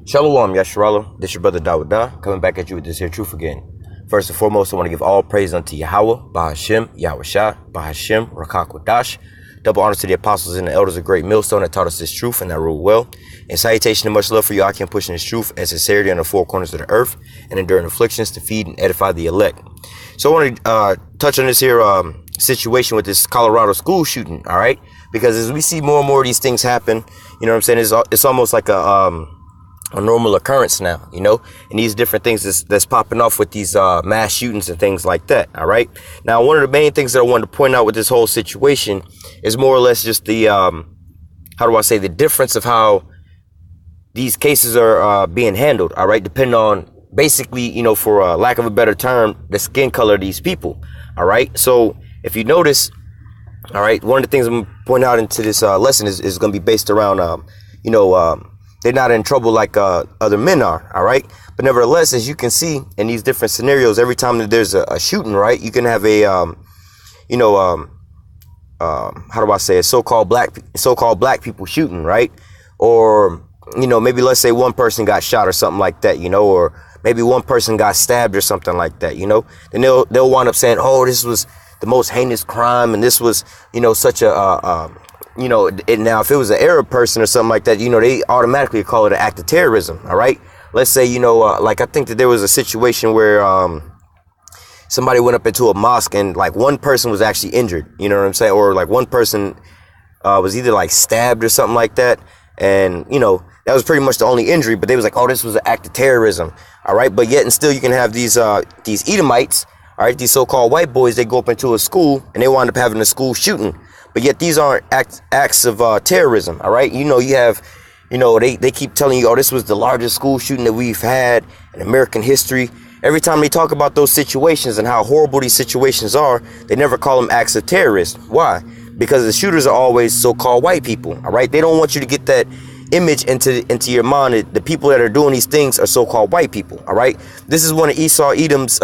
Shalom, Yasharallah. This your brother Dawudah, coming back at you with this here truth again. First and foremost, I want to give all praise unto Yahweh, Bahashem, Yahushua, Bahashem, Rakakwadash. Double honors to the apostles and the elders of Great Millstone that taught us this truth and that ruled well. And salutation and much love for you, I can pushing this truth and sincerity on the four corners of the earth and enduring afflictions to feed and edify the elect. So I want to touch on this here situation with this Colorado school shooting, all right? Because as we see more and more of these things happen, you know what I'm saying, it's almost like a normal occurrence now, you know, and these different things that's popping off with these mass shootings and things like that. All right. Now, one of the main things that I wanted to point out with this whole situation is more or less just the the difference of how these cases are being handled. All right. Depending on basically, you know, for lack of a better term, the skin color of these people. All right. So if you notice, all right, one of the things I'm going to point out into this lesson is going to be based around, they're not in trouble like other men are, all right? But nevertheless, as you can see in these different scenarios, every time that there's a shooting, right, you can have a, so-called black people shooting, right? Or, you know, maybe let's say one person got shot or something like that, you know, or maybe one person got stabbed or something like that, you know? Then they'll wind up saying, oh, this was the most heinous crime, and this was, you know, such a now if it was an Arab person or something like that, you know, they automatically call it an act of terrorism. All right. Let's say, you know, like I think that there was a situation where somebody went up into a mosque and like one person was actually injured. You know what I'm saying? Or like one person was either like stabbed or something like that. And, you know, that was pretty much the only injury. But they was like, oh, this was an act of terrorism. All right. But yet and still you can have these Edomites. All right. These so-called white boys, they go up into a school and they wind up having a school shooting. But yet these aren't acts of terrorism, all right? You know, you have, you know, they keep telling you, oh, this was the largest school shooting that we've had in American history. Every time they talk about those situations and how horrible these situations are, they never call them acts of terrorism. Why? Because the shooters are always so-called white people, all right? They don't want you to get that image into your mind that the people that are doing these things are so-called white people, all right? This is one of Esau Edom's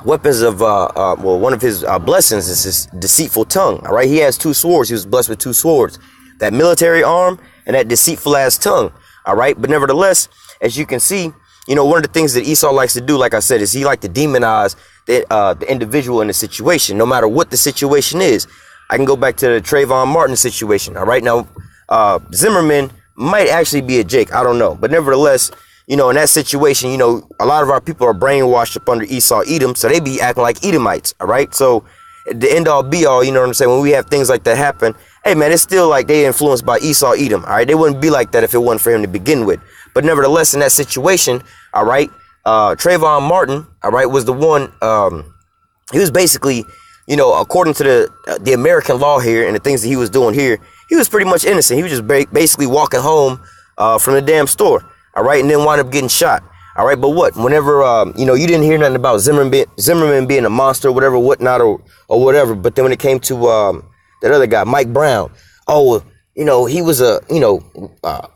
weapons of one of his blessings is his deceitful tongue. All right, he has two swords. He was blessed with two swords, that military arm and that deceitful ass tongue. All right, but nevertheless, as you can see, you know, one of the things that Esau likes to do, like I said, is he like to demonize the individual in the situation, no matter what the situation is. I can go back to the Trayvon Martin situation. All right, now Zimmerman might actually be a Jake. I don't know, but nevertheless, you know, in that situation, you know, a lot of our people are brainwashed up under Esau Edom, so they be acting like Edomites, all right? So the end all be all, you know what I'm saying, when we have things like that happen, hey, man, it's still like they influenced by Esau Edom, all right? They wouldn't be like that if it wasn't for him to begin with. But nevertheless, in that situation, all right, Trayvon Martin, all right, was the one, he was basically, you know, according to the American law here and the things that he was doing here, he was pretty much innocent. He was just basically walking home from the damn store. All right, and then wind up getting shot. All right, but what? Whenever you know, you didn't hear nothing about Zimmerman being a monster, or whatever, whatnot, or whatever. But then when it came to that other guy, Mike Brown, oh, you know, he was a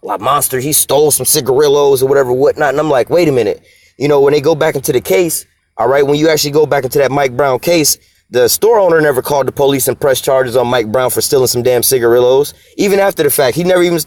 monster. He stole some cigarillos or whatever, whatnot. And I'm like, wait a minute. You know, when they go back into the case, all right, when you actually go back into that Mike Brown case, the store owner never called the police and pressed charges on Mike Brown for stealing some damn cigarillos. Even after the fact, he never even,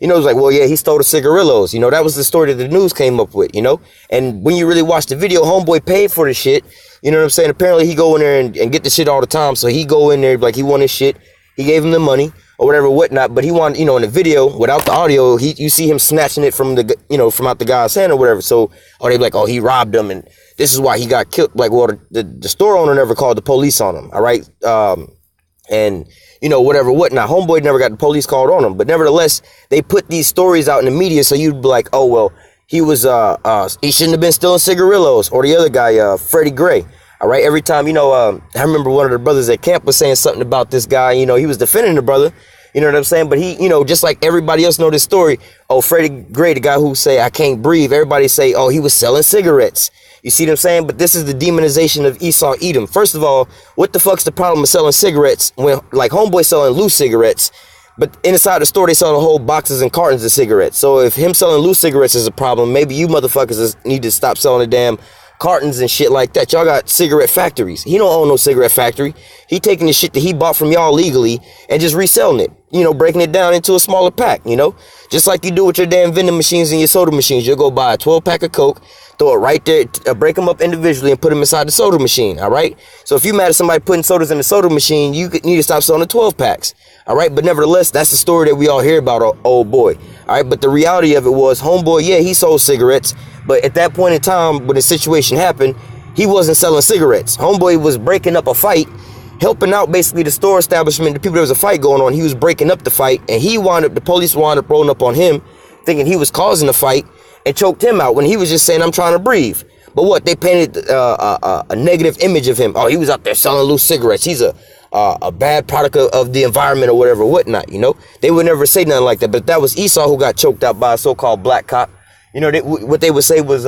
you know, it was like, well, yeah, he stole the cigarillos. You know, that was the story that the news came up with, you know. And when you really watch the video, homeboy paid for the shit. You know what I'm saying? Apparently he go in there and get the shit all the time. So he go in there like he won his shit. He gave him the money or whatever, whatnot. But he wanted, you know, in the video without the audio, you see him snatching it from the, you know, from out the guy's hand or whatever. So, or they be like, oh, he robbed him and this is why he got killed. Like, well, the store owner never called the police on him. All right. And, you know, whatever, whatnot. Homeboy never got the police called on him. But nevertheless, they put these stories out in the media. So you'd be like, oh, well, he was he shouldn't have been stealing cigarillos. Or the other guy, Freddie Gray. All right. Every time, you know, I remember one of the brothers at camp was saying something about this guy. You know, he was defending the brother. You know what I'm saying? But he, you know, just like everybody else know this story. Oh, Freddie Gray, the guy who say, I can't breathe. Everybody say, oh, he was selling cigarettes. You see what I'm saying? But this is the demonization of Esau Edom. First of all, what the fuck's the problem with selling cigarettes when, like, homeboy selling loose cigarettes, but inside the store they selling whole boxes and cartons of cigarettes. So if him selling loose cigarettes is a problem, maybe you motherfuckers need to stop selling the damn cartons and shit like that. Y'all got cigarette factories. He don't own no cigarette factory. He taking the shit that he bought from y'all legally and just reselling it, you know, breaking it down into a smaller pack, you know, just like you do with your damn vending machines and your soda machines. You'll go buy a 12 pack of Coke, throw it right there, break them up individually and put them inside the soda machine. All right. So if you mad at somebody putting sodas in the soda machine, you need to stop selling the 12 packs. All right. But nevertheless, that's the story that we all hear about, old boy. All right. But the reality of it was, homeboy, yeah, he sold cigarettes. But at that point in time, when the situation happened, he wasn't selling cigarettes. Homeboy was breaking up a fight, helping out basically the store establishment, the people. There was a fight going on. He was breaking up the fight, and the police wound up rolling up on him, thinking he was causing the fight, and choked him out when he was just saying, I'm trying to breathe. But what? They painted a negative image of him. Oh, he was out there selling loose cigarettes. He's a bad product of the environment or whatever, whatnot, you know? They would never say nothing like that. But that was Esau who got choked out by a so-called black cop. You know, what they would say was,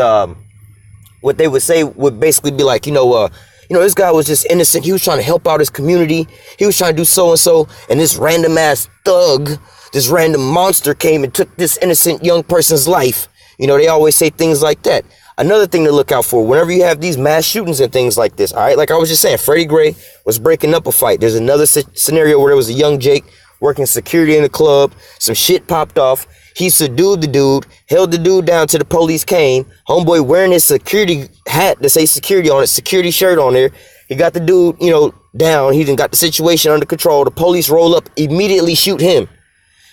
what they would say would basically be like, this guy was just innocent. He was trying to help out his community. He was trying to do so-and-so. And this random ass thug, this random monster came and took this innocent young person's life. You know, they always say things like that. Another thing to look out for, whenever you have these mass shootings and things like this, all right? Like I was just saying, Freddie Gray was breaking up a fight. There's another scenario where there was a young Jake working security in the club. Some shit popped off. He subdued the dude, held the dude down till the police came. Homeboy wearing his security hat that say security on it, security shirt on there. He got the dude, down. He done got the situation under control. The police roll up, immediately shoot him.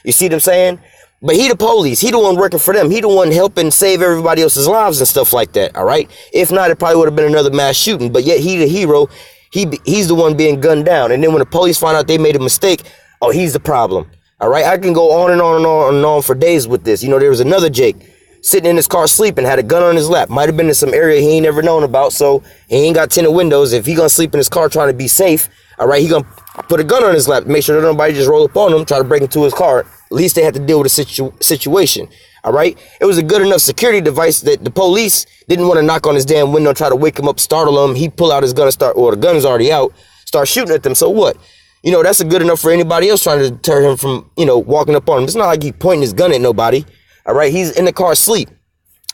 You see what I'm saying? But he the police. He the one working for them. He the one helping save everybody else's lives and stuff like that, all right? If not, it probably would have been another mass shooting. But yet he the hero. He's the one being gunned down. And then when the police find out they made a mistake, oh, he's the problem. All right, I can go on and on and on and on for days with this. There was another Jake sitting in his car sleeping, had a gun on his lap. Might have been in some area he ain't never known about, so he ain't got tinted windows. If he gonna sleep in his car trying to be safe, all right, he gonna put a gun on his lap, make sure that nobody just roll up on him, try to break into his car. At least they had to deal with the situation. All right, it was a good enough security device that the police didn't want to knock on his damn window, try to wake him up, startle him. He pull out his gun and the gun is already out, start shooting at them. So what? That's a good enough for anybody else trying to deter him from, walking up on him. It's not like he pointing his gun at nobody. All right. He's in the car asleep.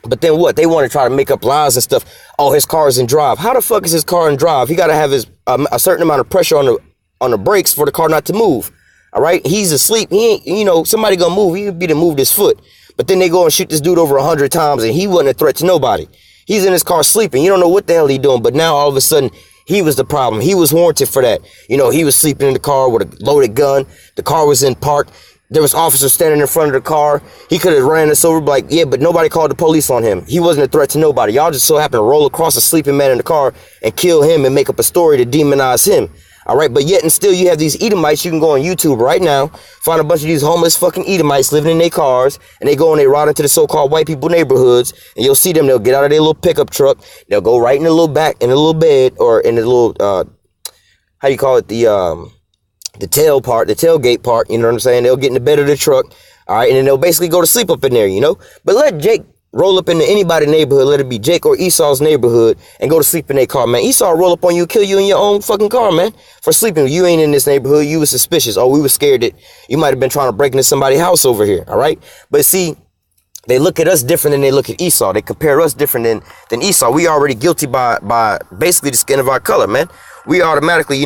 But then what? They want to try to make up lies and stuff. Oh, his car is in drive. How the fuck is his car in drive? He got to have a certain amount of pressure on the brakes for the car not to move. All right. He's asleep. He ain't, somebody gonna move. He would be to move his foot. But then they go and shoot this dude over 100 times and he wasn't a threat to nobody. He's in his car sleeping. You don't know what the hell he doing. But now all of a sudden, he was the problem. He was warranted for that. He was sleeping in the car with a loaded gun. The car was in park. There was officers standing in front of the car. He could have ran us over, but nobody called the police on him. He wasn't a threat to nobody. Y'all just so happened to roll across a sleeping man in the car and kill him and make up a story to demonize him. All right, but yet and still you have these Edomites. You can go on YouTube right now, find a bunch of these homeless fucking Edomites living in their cars, and they go and they ride into the so-called white people neighborhoods, and you'll see them. They'll get out of their little pickup truck. They'll go right in the little back, in a little bed, or in the little, how do you call it, the tailgate part, you know what I'm saying? They'll get in the bed of the truck, all right, and then they'll basically go to sleep up in there, But let Jake roll up into anybody's neighborhood, let it be Jake or Esau's neighborhood, and go to sleep in their car, man. Esau roll up on you, kill you in your own fucking car, man, for sleeping. You ain't in this neighborhood. You was suspicious. Oh, we were scared that you might have been trying to break into somebody's house over here, all right? But see, they look at us different than they look at Esau. They compare us different than Esau. We already guilty by basically the skin of our color, man. We automatically,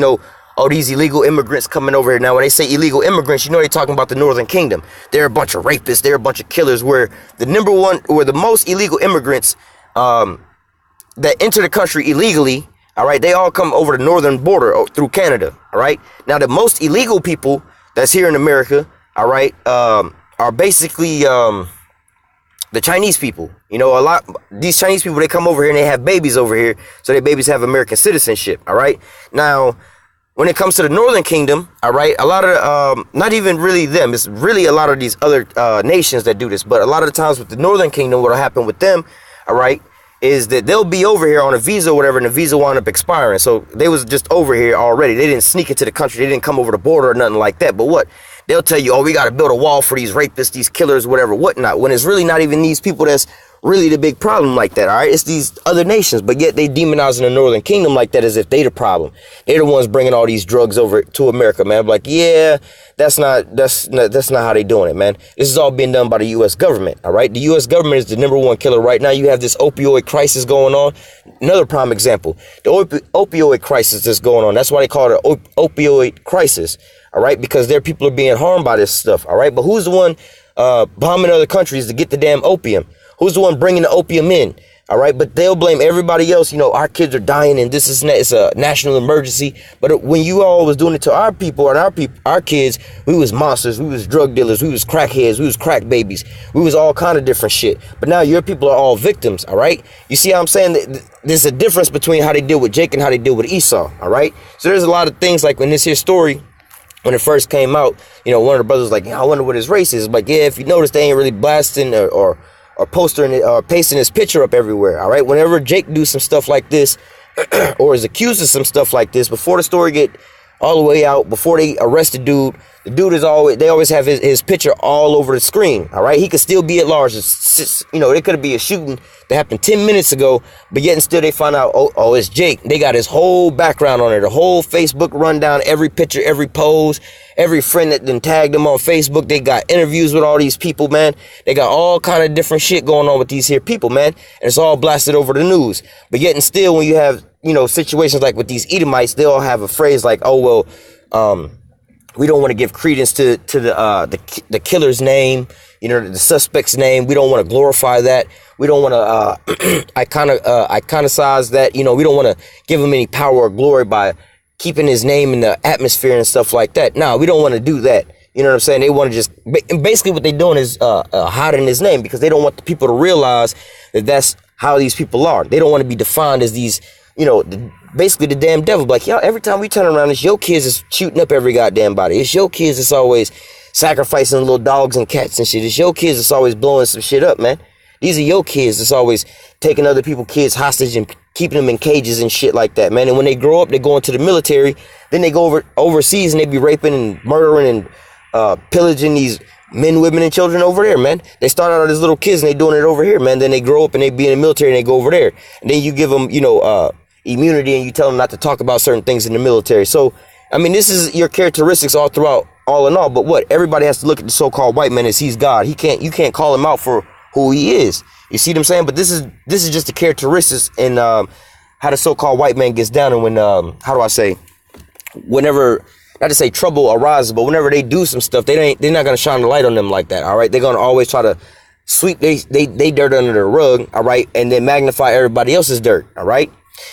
these illegal immigrants coming over here. Now, when they say illegal immigrants, they're talking about the Northern Kingdom. They're a bunch of rapists. They're a bunch of killers. Where the most illegal immigrants that enter the country illegally, all right, they all come over the northern border through Canada, all right? Now, the most illegal people that's here in America, all right, are basically the Chinese people. These Chinese people, they come over here and they have babies over here, so their babies have American citizenship, all right? Now, when it comes to the Northern Kingdom, all right, a lot of, not even really them, it's really a lot of these other nations that do this, but a lot of the times with the Northern Kingdom, what'll happen with them, all right, is that they'll be over here on a visa or whatever, and the visa wound up expiring. So they was just over here already. They didn't sneak into the country. They didn't come over the border or nothing like that. But what? they'll tell you, oh, we got to build a wall for these rapists, these killers, whatever, whatnot, when it's really not even these people that's really the big problem like that, all right? It's these other nations, but yet they demonize in the Northern Kingdom like that as if they the problem. They're the ones bringing all these drugs over to America, man. I'm like, yeah, that's not how they doing it, man. This is all being done by the U.S. government, all right? The U.S. government is the #1 killer right now. You have this opioid crisis going on. Another prime example, the opioid crisis that's going on. That's why they call it an opioid crisis, all right? Because their people are being harmed by this stuff, all right? But who's the one bombing other countries to get the damn opium? Who's the one bringing the opium in? All right. But they'll blame everybody else. You know, our kids are dying and this is that. It's a national emergency. But when you all was doing it to our people and our kids, we was monsters. We was drug dealers. We was crackheads. We was crack babies. We was all kind of different shit. But now your people are all victims. All right. You see how I'm saying? There's a difference between how they deal with Jake and how they deal with Esau. All right. So there's a lot of things like in this here story, when it first came out, you know, one of the brothers was like, I wonder what his race is. Like, yeah, if you notice, they ain't really blasting or postering it or pasting his picture up everywhere. All right. Whenever Jake do some stuff like this or is accused of some stuff like this, before the story get all the way out, before they arrest the dude is they always have his picture all over the screen. All right. He could still be at large. You know, it could be a shooting that happened 10 minutes ago, but yet and still they find out, oh, it's Jake. They got his whole background on it, the whole Facebook rundown, every picture, every pose, every friend that then tagged them on Facebook. They got interviews with all these people, man. They got all kind of different shit going on with these here people, man. And it's all blasted over the news. But yet and still, when you have, you know, situations like with these Edomites, they all have a phrase like, oh, well, we don't want to give credence to the killer's name, you know, the suspect's name. We don't want to glorify that. We don't want to iconicize that. You know, we don't want to give him any power or glory by keeping his name in the atmosphere and stuff like that. No, we don't want to do that. You know what I'm saying? They want to just basically what they're doing is hiding his name because they don't want the people to realize that that's how these people are. They don't want to be defined as these, you know, basically the damn devil. Like, yo, every time we turn around, it's your kids is shooting up every goddamn body. It's your kids that's always sacrificing little dogs and cats and shit. It's your kids that's always blowing some shit up, man. These are your kids that's always taking other people's kids hostage and keeping them in cages and shit like that, man. And when they grow up, they go into the military. Then they go overseas and they be raping and murdering and pillaging these men, women, and children over there, man. They start out as little kids and they doing it over here, man. Then they grow up and they be in the military and they go over there. And then you give them, you know, immunity and you tell them not to talk about certain things in the military. So, I mean, this is your characteristics all throughout, all in all. But what? Everybody has to look at the so-called white man as he's God. You can't call him out for who he is. You see what I'm saying? But this is just the characteristics and how the so-called white man gets down. And when, how do I say, whenever, not to say trouble arises, but whenever they do some stuff, they're not going to shine the light on them like that. All right. They're going to always try to sweep they dirt under the rug. All right. And then magnify everybody else's dirt. All right.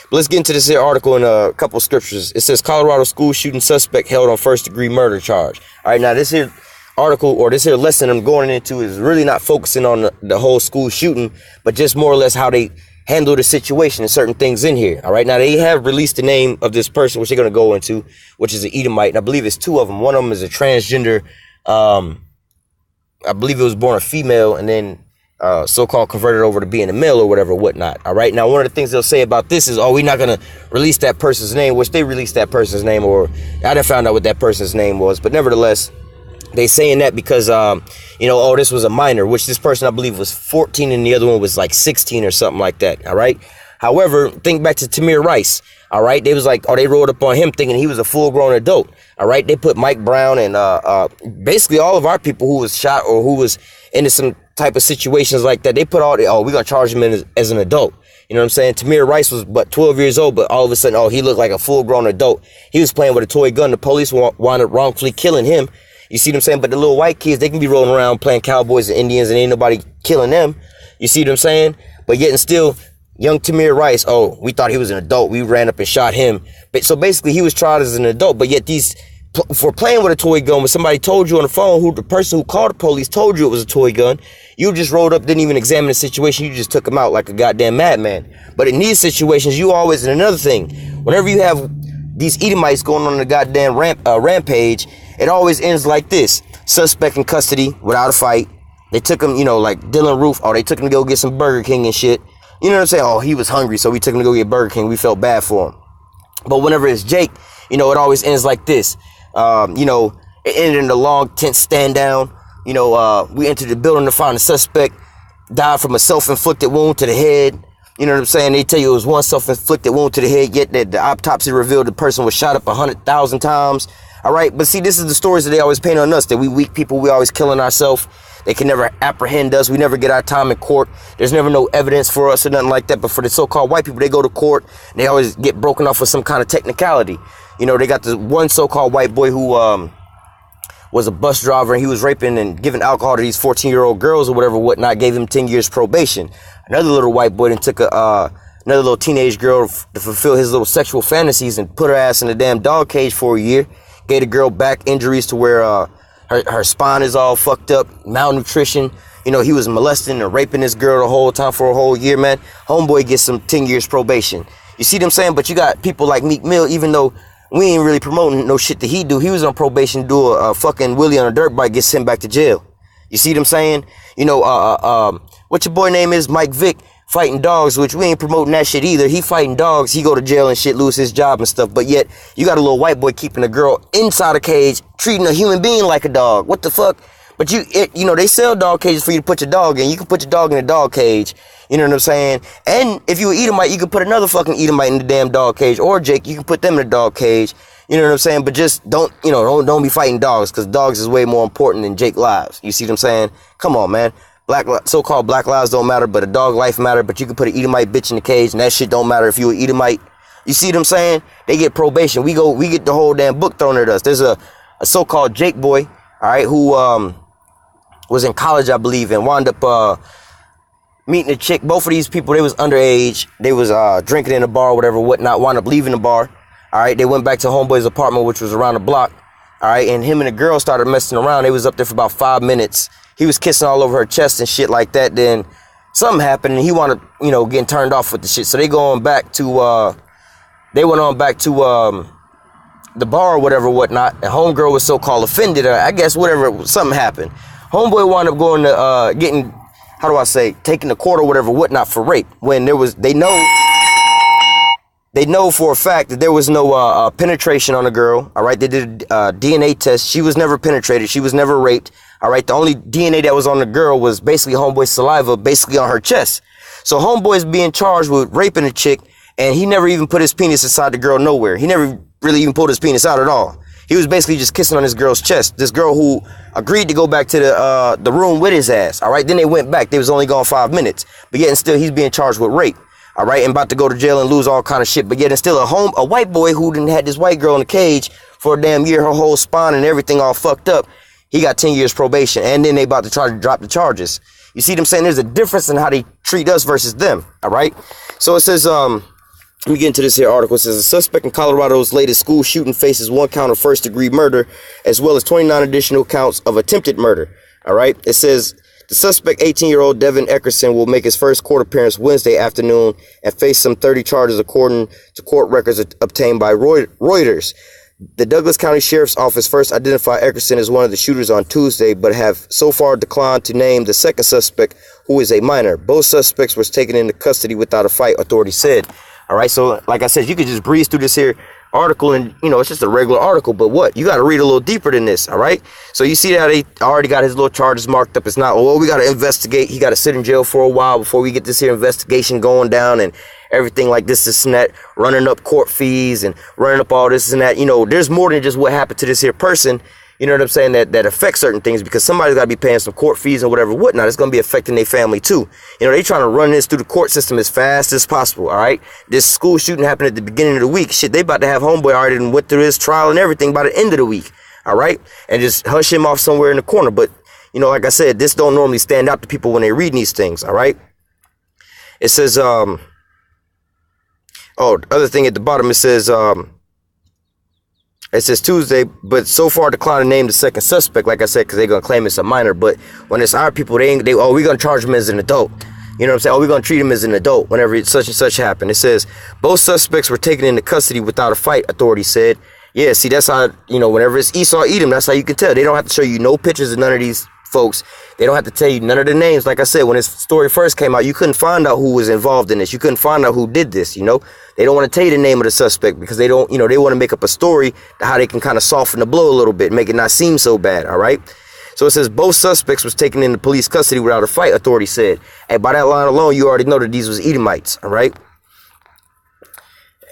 But let's get into this here article in a couple of scriptures. It says Colorado school shooting suspect held on first-degree murder charge. All right. Now, this here article or this here lesson I'm going into is really not focusing on the whole school shooting, but just more or less how they handle the situation and certain things in here. All right. Now, they have released the name of this person, which they're going to go into, which is an Edomite. And I believe it's two of them. One of them is a transgender. I believe it was born a female and then so-called converted over to being a male or whatever, whatnot. All right. Now, one of the things they'll say about this is, oh, we're not going to release that person's name, which they released that person's name, or I didn't find out what that person's name was. But nevertheless, they saying that because, you know, oh, this was a minor, which this person, I believe, was 14 and the other one was like 16 or something like that. All right. However, think back to Tamir Rice. All right. They was like, oh, they rolled up on him thinking he was a full grown adult. All right. They put Mike Brown and basically all of our people who was shot or who was into some type of situations like that. They put all the, oh, we're going to charge him as an adult. You know what I'm saying? Tamir Rice was but 12 years old, but all of a sudden, oh, he looked like a full grown adult. He was playing with a toy gun. The police wound up wrongfully killing him. You see what I'm saying? But the little white kids, they can be rolling around playing cowboys and Indians and ain't nobody killing them. You see what I'm saying? But yet and still, young Tamir Rice, oh, we thought he was an adult. We ran up and shot him. But so basically, he was tried as an adult. But yet these, for playing with a toy gun, when somebody told you on the phone, who the person who called the police told you it was a toy gun, you just rolled up, didn't even examine the situation. You just took him out like a goddamn madman. But in these situations, you always, and another thing, whenever you have these Edomites going on the goddamn rampage, it always ends like this. Suspect in custody without a fight. They took him, you know, like Dylan Roof. Oh, they took him to go get some Burger King and shit. You know what I'm saying? Oh, he was hungry, so we took him to go get Burger King. We felt bad for him. But whenever it's Jake, you know, it always ends like this. You know, It ended in a long tense stand down. We entered the building to find the suspect died from a self-inflicted wound to the head. You know what I'm saying? They tell you it was one self-inflicted wound to the head, yet the autopsy revealed the person was shot up 100,000 times. All right, but see, this is the stories that they always paint on us, that we weak people, we always killing ourselves. They can never apprehend us. We never get our time in court. There's never no evidence for us or nothing like that. But for the so-called white people, they go to court, and they always get broken off with some kind of technicality. They got the one so-called white boy who was a bus driver, and he was raping and giving alcohol to these 14-year-old girls or whatnot, gave him 10 years probation. Another little white boy then took another little teenage girl to fulfill his little sexual fantasies and put her ass in a damn dog cage for a year. Gave the girl back injuries to where her spine is all fucked up, malnutrition. He was molesting and raping this girl the whole time for a whole year, man. Homeboy gets some 10 years probation. You see what I'm saying? But you got people like Meek Mill, even though we ain't really promoting no shit that he do. He was on probation to do a fucking wheelie on a dirt bike, gets sent back to jail. You see what I'm saying? What your boy name is? Mike Vick fighting dogs, which we ain't promoting that shit either. He fighting dogs. He go to jail and shit, lose his job and stuff. But yet, you got a little white boy keeping a girl inside a cage, treating a human being like a dog. What the fuck? But they sell dog cages for you to put your dog in. You can put your dog in a dog cage. You know what I'm saying? And if you an Edomite, you can put another fucking Edomite in the damn dog cage. Or Jake, you can put them in a dog cage. You know what I'm saying? But just don't be fighting dogs, because dogs is way more important than Jake lives. You see what I'm saying? Come on, man. So-called black lives don't matter, but a dog life matter. But you can put an Edomite bitch in the cage, and that shit don't matter if you an Edomite. You see what I'm saying? They get probation. We get the whole damn book thrown at us. There's a so-called Jake boy, all right, who was in college, I believe, and wound up meeting a chick. Both of these people, they was underage. They was drinking in a bar or whatnot, wound up leaving the bar. All right, they went back to homeboy's apartment, which was around the block. All right, and him and the girl started messing around. They was up there for about 5 minutes. He was kissing all over her chest and shit like that. Then something happened, and he wound up, getting turned off with the shit. So they went on back to the bar or whatnot. And homegirl was so-called offended. I guess something happened. Homeboy wound up going to getting, taking the court or whatnot for rape. When they know for a fact that there was no penetration on the girl. All right, they did a DNA test. She was never penetrated. She was never raped. All right, the only DNA that was on the girl was basically homeboy's saliva, basically on her chest. So homeboy's being charged with raping a chick, and he never even put his penis inside the girl nowhere. He never really even pulled his penis out at all. He was basically just kissing on this girl's chest. This girl who agreed to go back to the room with his ass. All right, then they went back. They was only gone 5 minutes, but yet and still he's being charged with rape. All right, and about to go to jail and lose all kind of shit. But yet and still a white boy who didn't had this white girl in the cage for a damn year, her whole spine and everything all fucked up. He got 10 years probation, and then they about to try to drop the charges. You see what I'm saying? There's a difference in how they treat us versus them. All right. So it says, let me get into this here article. It says a suspect in Colorado's latest school shooting faces 1 count of first-degree murder, as well as 29 additional counts of attempted murder. All right. It says the suspect, 18-year-old Devin Eckerson, will make his first court appearance Wednesday afternoon and face some 30 charges according to court records obtained by Reuters. The Douglas County Sheriff's Office first identified Eckerson as one of the shooters on Tuesday, but have so far declined to name the second suspect, who is a minor. Both suspects were taken into custody without a fight, authorities said. All right, so like I said, you could just breeze through this here article and, it's just a regular article, but what? You got to read a little deeper than this, all right? So you see that he already got his little charges marked up. It's not, we got to investigate. He got to sit in jail for a while before we get this here investigation going down and everything like this and that, running up court fees and running up all this and that. There's more than just what happened to this here person. You know what I'm saying? That affects certain things, because somebody's got to be paying some court fees and whatnot. It's going to be affecting their family too. They trying to run this through the court system as fast as possible. All right. This school shooting happened at the beginning of the week. Shit, they about to have homeboy already and went through his trial and everything by the end of the week. All right. And just hush him off somewhere in the corner. But, like I said, this don't normally stand out to people when they read these things. All right. It says, the other thing at the bottom, it says Tuesday, but so far declined to name the second suspect, like I said, because they're going to claim it's a minor. But when it's our people, we're going to charge him as an adult. You know what I'm saying? We're going to treat him as an adult whenever such and such happened. It says both suspects were taken into custody without a fight, authorities said. Yeah, see, that's how, whenever it's Esau Edom, that's how you can tell. They don't have to show you no pictures of none of these folks, they don't have to tell you none of the names. Like I said, when this story first came out, you couldn't find out who was involved in this. You couldn't find out who did this, you know. They don't want to tell you the name of the suspect because they don't, you know, they want to make up a story to how they can kind of soften the blow a little bit, make it not seem so bad, all right? So it says both suspects was taken into police custody without a fight, authorities said. And by that line alone, you already know that these was Edomites, all right?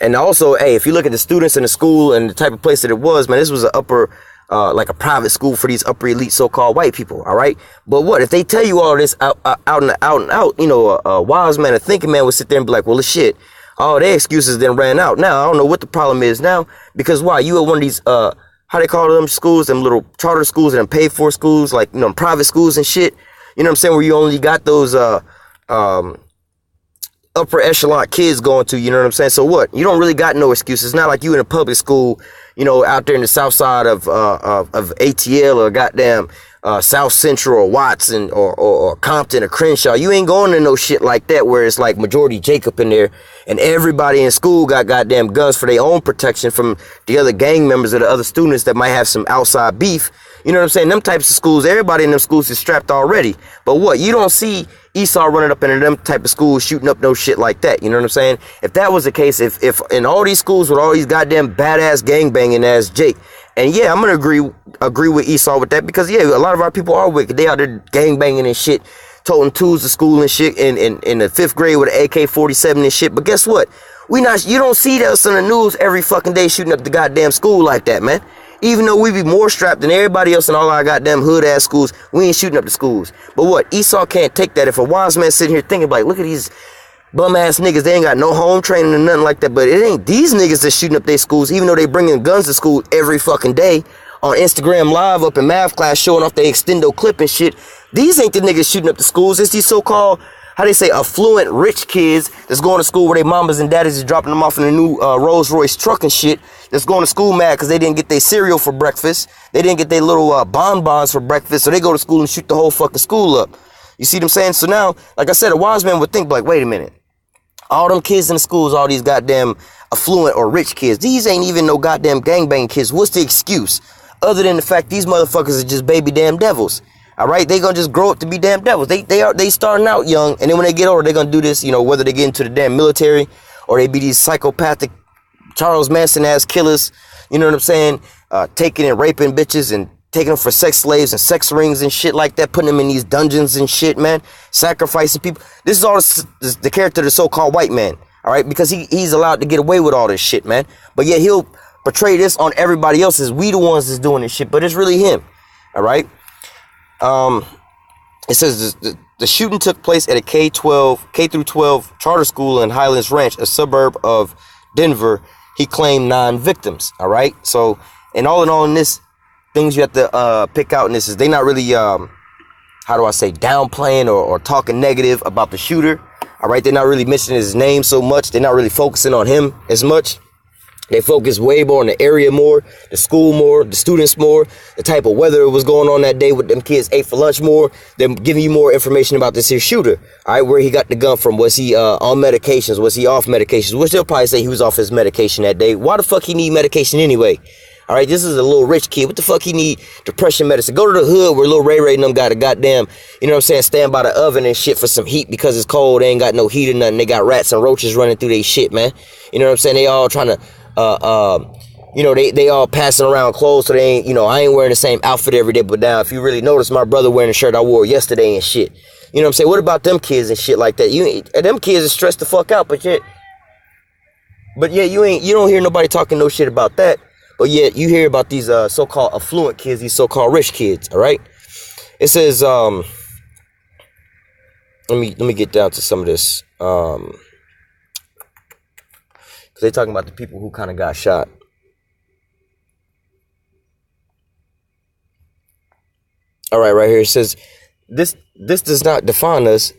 And also, hey, if you look at the students in the school and the type of place that it was, man, this was an upper, like a private school for these upper elite so-called white people, all right? But what, if they tell you all this out and out, you know, a wise man, a thinking man would sit there and be like, well, shit, all their excuses then ran out. Now, I don't know what the problem is now, because why? You at one of these, how they call them schools, them little charter schools and them paid for schools, like, you know, private schools and shit, you know what I'm saying, where you only got those, upper echelon kids going to, you know what I'm saying? So what? You don't really got no excuses. It's not like you in a public school, you know, out there in the south side of ATL or goddamn South Central or Watson or Compton or Crenshaw. You ain't going to no shit like that where it's like majority Jacob in there and everybody in school got goddamn guns for their own protection from the other gang members or the other students that might have some outside beef. You know what I'm saying? Them types of schools, everybody in them schools is strapped already. But what? You don't see Esau running up into them type of schools shooting up no shit like that. You know what I'm saying? If that was the case, if in all these schools with all these goddamn badass gangbanging ass Jake, and yeah, I'm gonna agree with Esau with that because yeah, a lot of our people are wicked. They out there gangbanging and shit, toting tools to school and shit in the 5th grade with an AK-47 and shit. But guess what? You don't see us on the news every fucking day shooting up the goddamn school like that, man. Even though we be more strapped than everybody else in all our goddamn hood-ass schools, we ain't shooting up the schools. But what? Esau can't take that. If a wise man sitting here thinking like, look at these bum-ass niggas, they ain't got no home training or nothing like that. But it ain't these niggas that's shooting up their schools, even though they bringing guns to school every fucking day on Instagram Live up in math class showing off their extendo clip and shit. These ain't the niggas shooting up the schools. It's these so-called, how they say, affluent rich kids that's going to school where their mamas and daddies is dropping them off in a new Rolls Royce truck and shit, that's going to school mad because they didn't get their cereal for breakfast. They didn't get their little bonbons for breakfast, so they go to school and shoot the whole fucking school up. You see what I'm saying? So now, like I said, a wise man would think like, wait a minute. All them kids in the schools, all these goddamn affluent or rich kids, these ain't even no goddamn gangbang kids. What's the excuse? Other than the fact these motherfuckers are just baby damn devils. All right, they gonna just grow up to be damn devils. They starting out young, and then when they get older, they gonna do this. You know, whether they get into the damn military or they be these psychopathic Charles Manson ass killers. You know what I'm saying? Taking and raping bitches and taking them for sex slaves and sex rings and shit like that, putting them in these dungeons and shit, man. Sacrificing people. This is all the character of the so-called white man. All right, because he's allowed to get away with all this shit, man. But yet he'll portray this on everybody else as we the ones that's doing this shit, but it's really him. All right. It says the shooting took place at a K through 12 charter school in Highlands Ranch, a suburb of Denver. He claimed 9 victims. All right. So, and all in all, in this, things you have to pick out in this is they not really, how do I say, downplaying or talking negative about the shooter. All right. They're not really mentioning his name so much. They're not really focusing on him as much. They focus way more on the area more, the school more, the students more, the type of weather was going on that day with them kids ate for lunch more. They're giving you more information about this here shooter. All right, where he got the gun from. Was he on medications? Was he off medications? Which they'll probably say he was off his medication that day. Why the fuck he need medication anyway? All right, this is a little rich kid. What the fuck he need depression medicine? Go to the hood where little Ray Ray and them got a goddamn, you know what I'm saying, stand by the oven and shit for some heat because it's cold. They ain't got no heat or nothing. They got rats and roaches running through their shit, man. You know what I'm saying? They all trying to you know, they all passing around clothes, so they ain't, you know, I ain't wearing the same outfit every day. But now, if you really notice, my brother wearing a shirt I wore yesterday and shit. You know what I'm saying? What about them kids and shit like that? Them kids are stressed the fuck out, but yeah, you don't hear nobody talking no shit about that. But yet you hear about these so-called affluent kids, these so-called rich kids. All right. It says, let me get down to some of this. Because they're talking about the people who kind of got shot. All right here it says, this does not define us.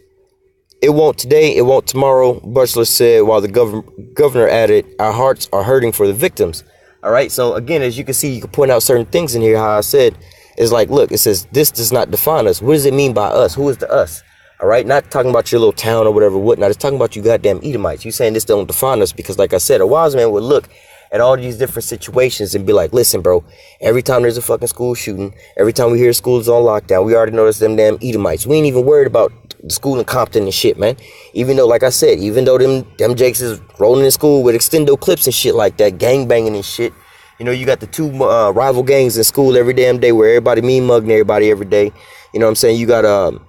It won't today, it won't tomorrow, Butler said, while the governor added, our hearts are hurting for the victims. All right, so again, as you can see, you can point out certain things in here. How I said, it's like, look, it says, this does not define us. What does it mean by us? Who is the us? All right, not talking about your little town or whatever, whatnot. It's talking about you goddamn Edomites. You saying this don't define us because, like I said, a wise man would look at all these different situations and be like, listen, bro, every time there's a fucking school shooting, every time we hear school's on lockdown, we already noticed them damn Edomites. We ain't even worried about the school in Compton and shit, man. Even though, like I said, even though them Jakes is rolling in school with extendo clips and shit like that, gang banging and shit. You know, you got the two rival gangs in school every damn day where everybody mean mugging everybody every day. You know what I'm saying? You got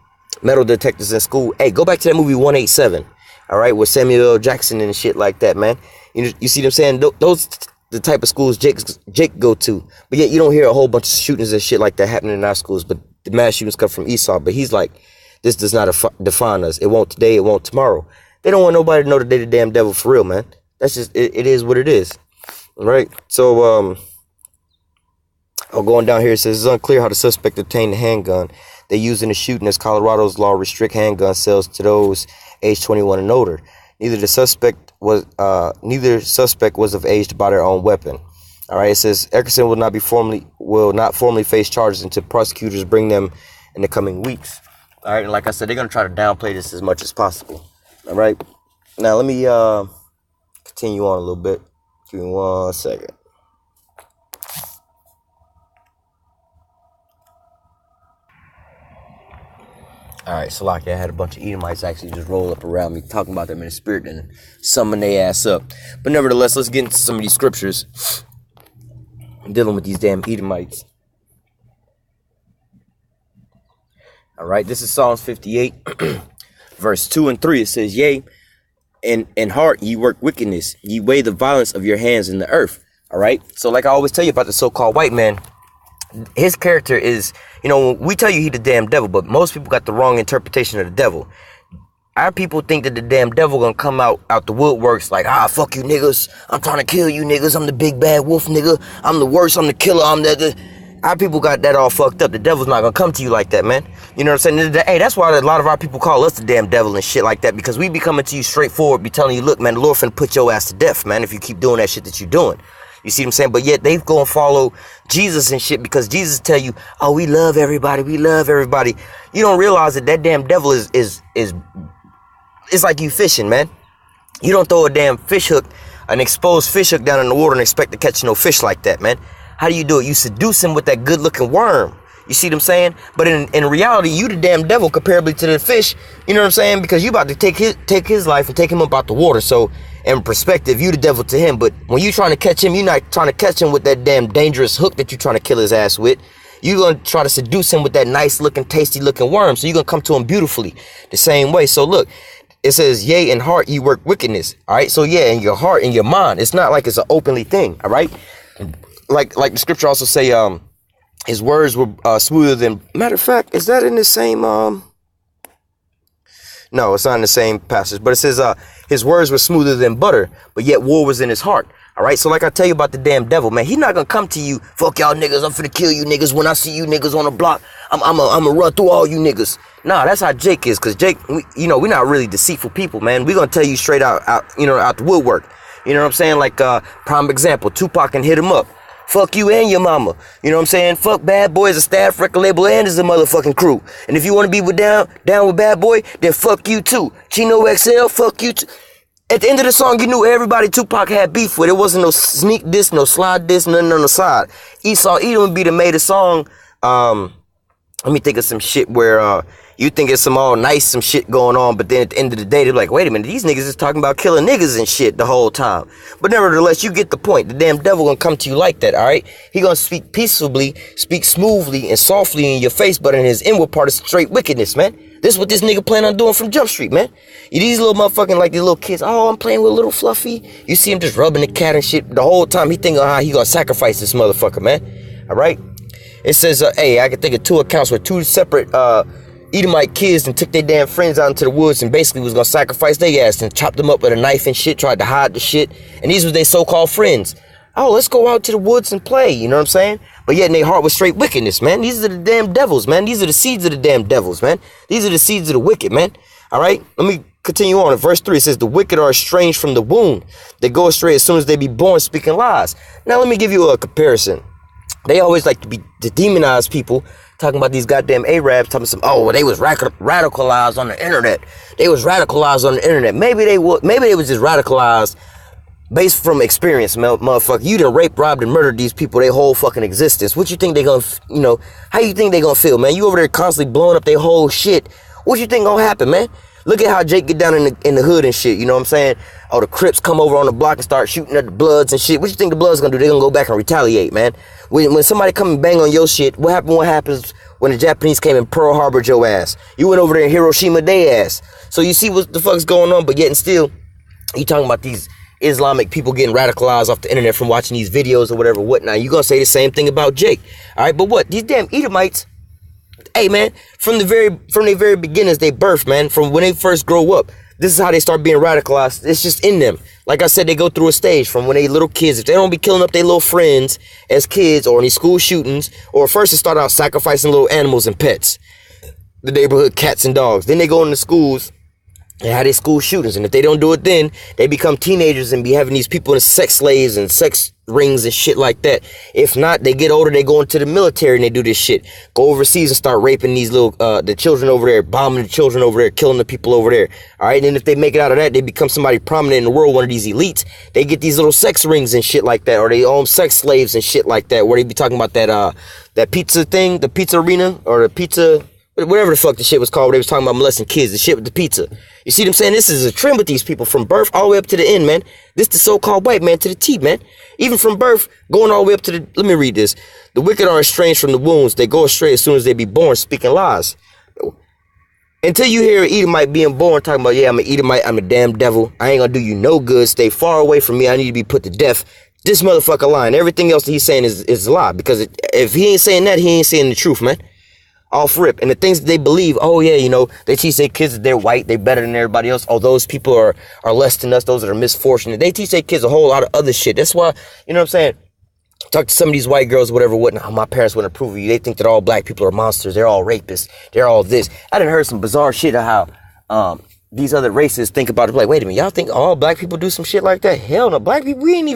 metal detectors in school. Hey, go back to that movie 187. All right, with Samuel L. Jackson and shit like that, man. You see what I'm saying? Those the type of schools Jake go to. But yet you don't hear a whole bunch of shootings and shit like that happening in our schools. But the mass shootings come from Esau. But he's like, this does not define us. It won't today. It won't tomorrow. They don't want nobody to know that they the damn devil for real, man. That's just, it is what it is. All right. So, going down here, it says it's unclear how the suspect obtained the handgun they used in the shooting, as Colorado's law restrict handgun sales to those age 21 and older. Neither suspect was of age to buy their own weapon. All right, it says Eckerson will not formally face charges until prosecutors bring them in the coming weeks. All right, and like I said, they're gonna try to downplay this as much as possible. All right, now let me continue on a little bit. Give me 1 second. All right, so like I had a bunch of Edomites actually just roll up around me, talking about them in the spirit and summon their ass up. But nevertheless, let's get into some of these scriptures dealing with these damn Edomites. All right, this is Psalms 58, verse 2 and 3. It says, yea, in heart ye work wickedness, ye weigh the violence of your hands in the earth. All right, so like I always tell you about the so-called white man, his character is, you know, we tell you he the damn devil, but most people got the wrong interpretation of the devil. Our people think that the damn devil gonna come out the woodworks like, fuck you niggas, I'm trying to kill you niggas, I'm the big bad wolf nigga, I'm the worst, I'm the killer, I'm the... Our people got that all fucked up. The devil's not gonna come to you like that, man. You know what I'm saying? Hey, that's why a lot of our people call us the damn devil and shit like that, because we be coming to you straightforward, be telling you, look, man, the Lord finna put your ass to death, man, if you keep doing that shit that you're doing. You see what I'm saying? But yet they go and follow Jesus and shit because Jesus tell you, oh, we love everybody. We love everybody. You don't realize that damn devil is it's like you fishing, man. You don't throw a damn fish hook, an exposed fish hook down in the water and expect to catch no fish like that, man. How do you do it? You seduce him with that good looking worm. You see what I'm saying? But in reality, you the damn devil comparably to the fish. You know what I'm saying? Because you about to take his life and take him up out the water. So in perspective, you the devil to him. But when you trying to catch him, you're not trying to catch him with that damn dangerous hook that you're trying to kill his ass with. You're going to try to seduce him with that nice looking, tasty looking worm. So you're going to come to him beautifully the same way. So look, it says, yea, in heart, you work wickedness. All right. So yeah, in your heart, in your mind, it's not like it's an openly thing. All right. Like the scripture also say, his words were smoother than, matter of fact, is that in the same, no, it's not in the same passage, but it says, his words were smoother than butter, but yet war was in his heart. All right. So like I tell you about the damn devil, man, he's not going to come to you. Fuck y'all niggas. I'm finna kill you niggas. When I see you niggas on the block, I'm gonna run through all you niggas. Nah, that's how Jake is. Cause Jake, we're not really deceitful people, man. We're going to tell you straight out the woodwork. You know what I'm saying? Like, prime example, Tupac can hit him up. Fuck you and your mama. You know what I'm saying? Fuck Bad Boy as a staff, record label, and as a motherfucking crew. And if you want to be down with Bad Boy, then fuck you too. Chino XL, fuck you too. At the end of the song, you knew everybody Tupac had beef with. It wasn't no sneak diss, no slide diss, nothing on the side. Esau Edom beat and made a song. Let me think of some shit where you think it's some all nice, some shit going on, but then at the end of the day, they're like, wait a minute, these niggas is talking about killing niggas and shit the whole time. But nevertheless, you get the point. The damn devil gonna come to you like that, all right? He gonna speak peaceably, speak smoothly and softly in your face, but in his inward part is straight wickedness, man. This is what this nigga plan on doing from Jump Street, man. These little motherfucking, like these little kids, oh, I'm playing with little Fluffy. You see him just rubbing the cat and shit the whole time. He thinking how he gonna sacrifice this motherfucker, man. All right? It says, hey, I can think of 2 accounts where 2 separate Edomite kids and took their damn friends out into the woods and basically was gonna sacrifice their ass and chopped them up with a knife and shit, tried to hide the shit. And these were their so-called friends. Oh, let's go out to the woods and play, you know what I'm saying? But yet in their heart was straight wickedness, man. These are the damn devils, man. These are the seeds of the damn devils, man. These are the seeds of the wicked, man. All right, let me continue on. In verse 3, it says, the wicked are estranged from the womb. They go astray as soon as they be born, speaking lies. Now, let me give you a comparison. They always like to demonize people, talking about these goddamn Arabs, talking some, oh, well, they was radicalized on the internet. They was radicalized on the internet. Maybe they was just radicalized Based from experience, motherfucker, you done raped, robbed, and murdered these people their whole fucking existence. What you think they gonna, how you think they gonna feel, man? You over there constantly blowing up their whole shit. What you think gonna happen, man? Look at how Jake get down in the hood and shit, you know what I'm saying? Oh, the Crips come over on the block and start shooting at the Bloods and shit. What you think the Bloods gonna do? They gonna go back and retaliate, man. When somebody come and bang on your shit, what happens when the Japanese came and Pearl Harbored your ass? You went over there in Hiroshima, they ass. So you see what the fuck's going on, but yet and still, you talking about these Islamic people getting radicalized off the internet from watching these videos or whatever, whatnot. You gonna say the same thing about Jake, all right? But what? These damn Edomites, hey, man, from the very beginnings, they birth, man, from when they first grow up. This is how they start being radicalized. It's just in them. Like I said, they go through a stage from when they little kids. If they don't be killing up their little friends as kids or any school shootings, or first they start out sacrificing little animals and pets, the neighborhood cats and dogs. Then they go into schools and have their school shootings. And if they don't do it then, they become teenagers and be having these people in sex slaves and sex rings and shit like that. If not, they get older, they go into the military and they do this shit. Go overseas and start raping these little, the children over there, bombing the children over there, killing the people over there. All right, and then if they make it out of that, they become somebody prominent in the world, one of these elites. They get these little sex rings and shit like that, or they own sex slaves and shit like that, where they be talking about that pizza thing, the pizza arena, or the pizza, whatever the fuck the shit was called, they was talking about molesting kids, the shit with the pizza. You see what I'm saying? This is a trend with these people from birth all the way up to the end, man. This the so-called white man to the T, man. Even from birth, going all the way up to the, let me read this. The wicked are estranged from the wounds. They go astray as soon as they be born, speaking lies. Until you hear an Edomite being born, talking about, yeah, I'm an Edomite, I'm a damn devil. I ain't gonna do you no good. Stay far away from me. I need to be put to death. This motherfucker lying. Everything else that he's saying is a lie. Because if he ain't saying that, he ain't saying the truth, man. Off rip. And the things that they believe, oh yeah, they teach their kids that they're white, they're better than everybody else. Oh, those people are less than us, those that are misfortunate. They teach their kids a whole lot of other shit. That's why, you know what I'm saying? Talk to some of these white girls, whatever, whatnot. My parents wouldn't approve of you. They think that all black people are monsters. They're all rapists. They're all this. I done heard some bizarre shit of how these other races think about it. Like, wait a minute, y'all think all black people do some shit like that? Hell no. Black people, we didn't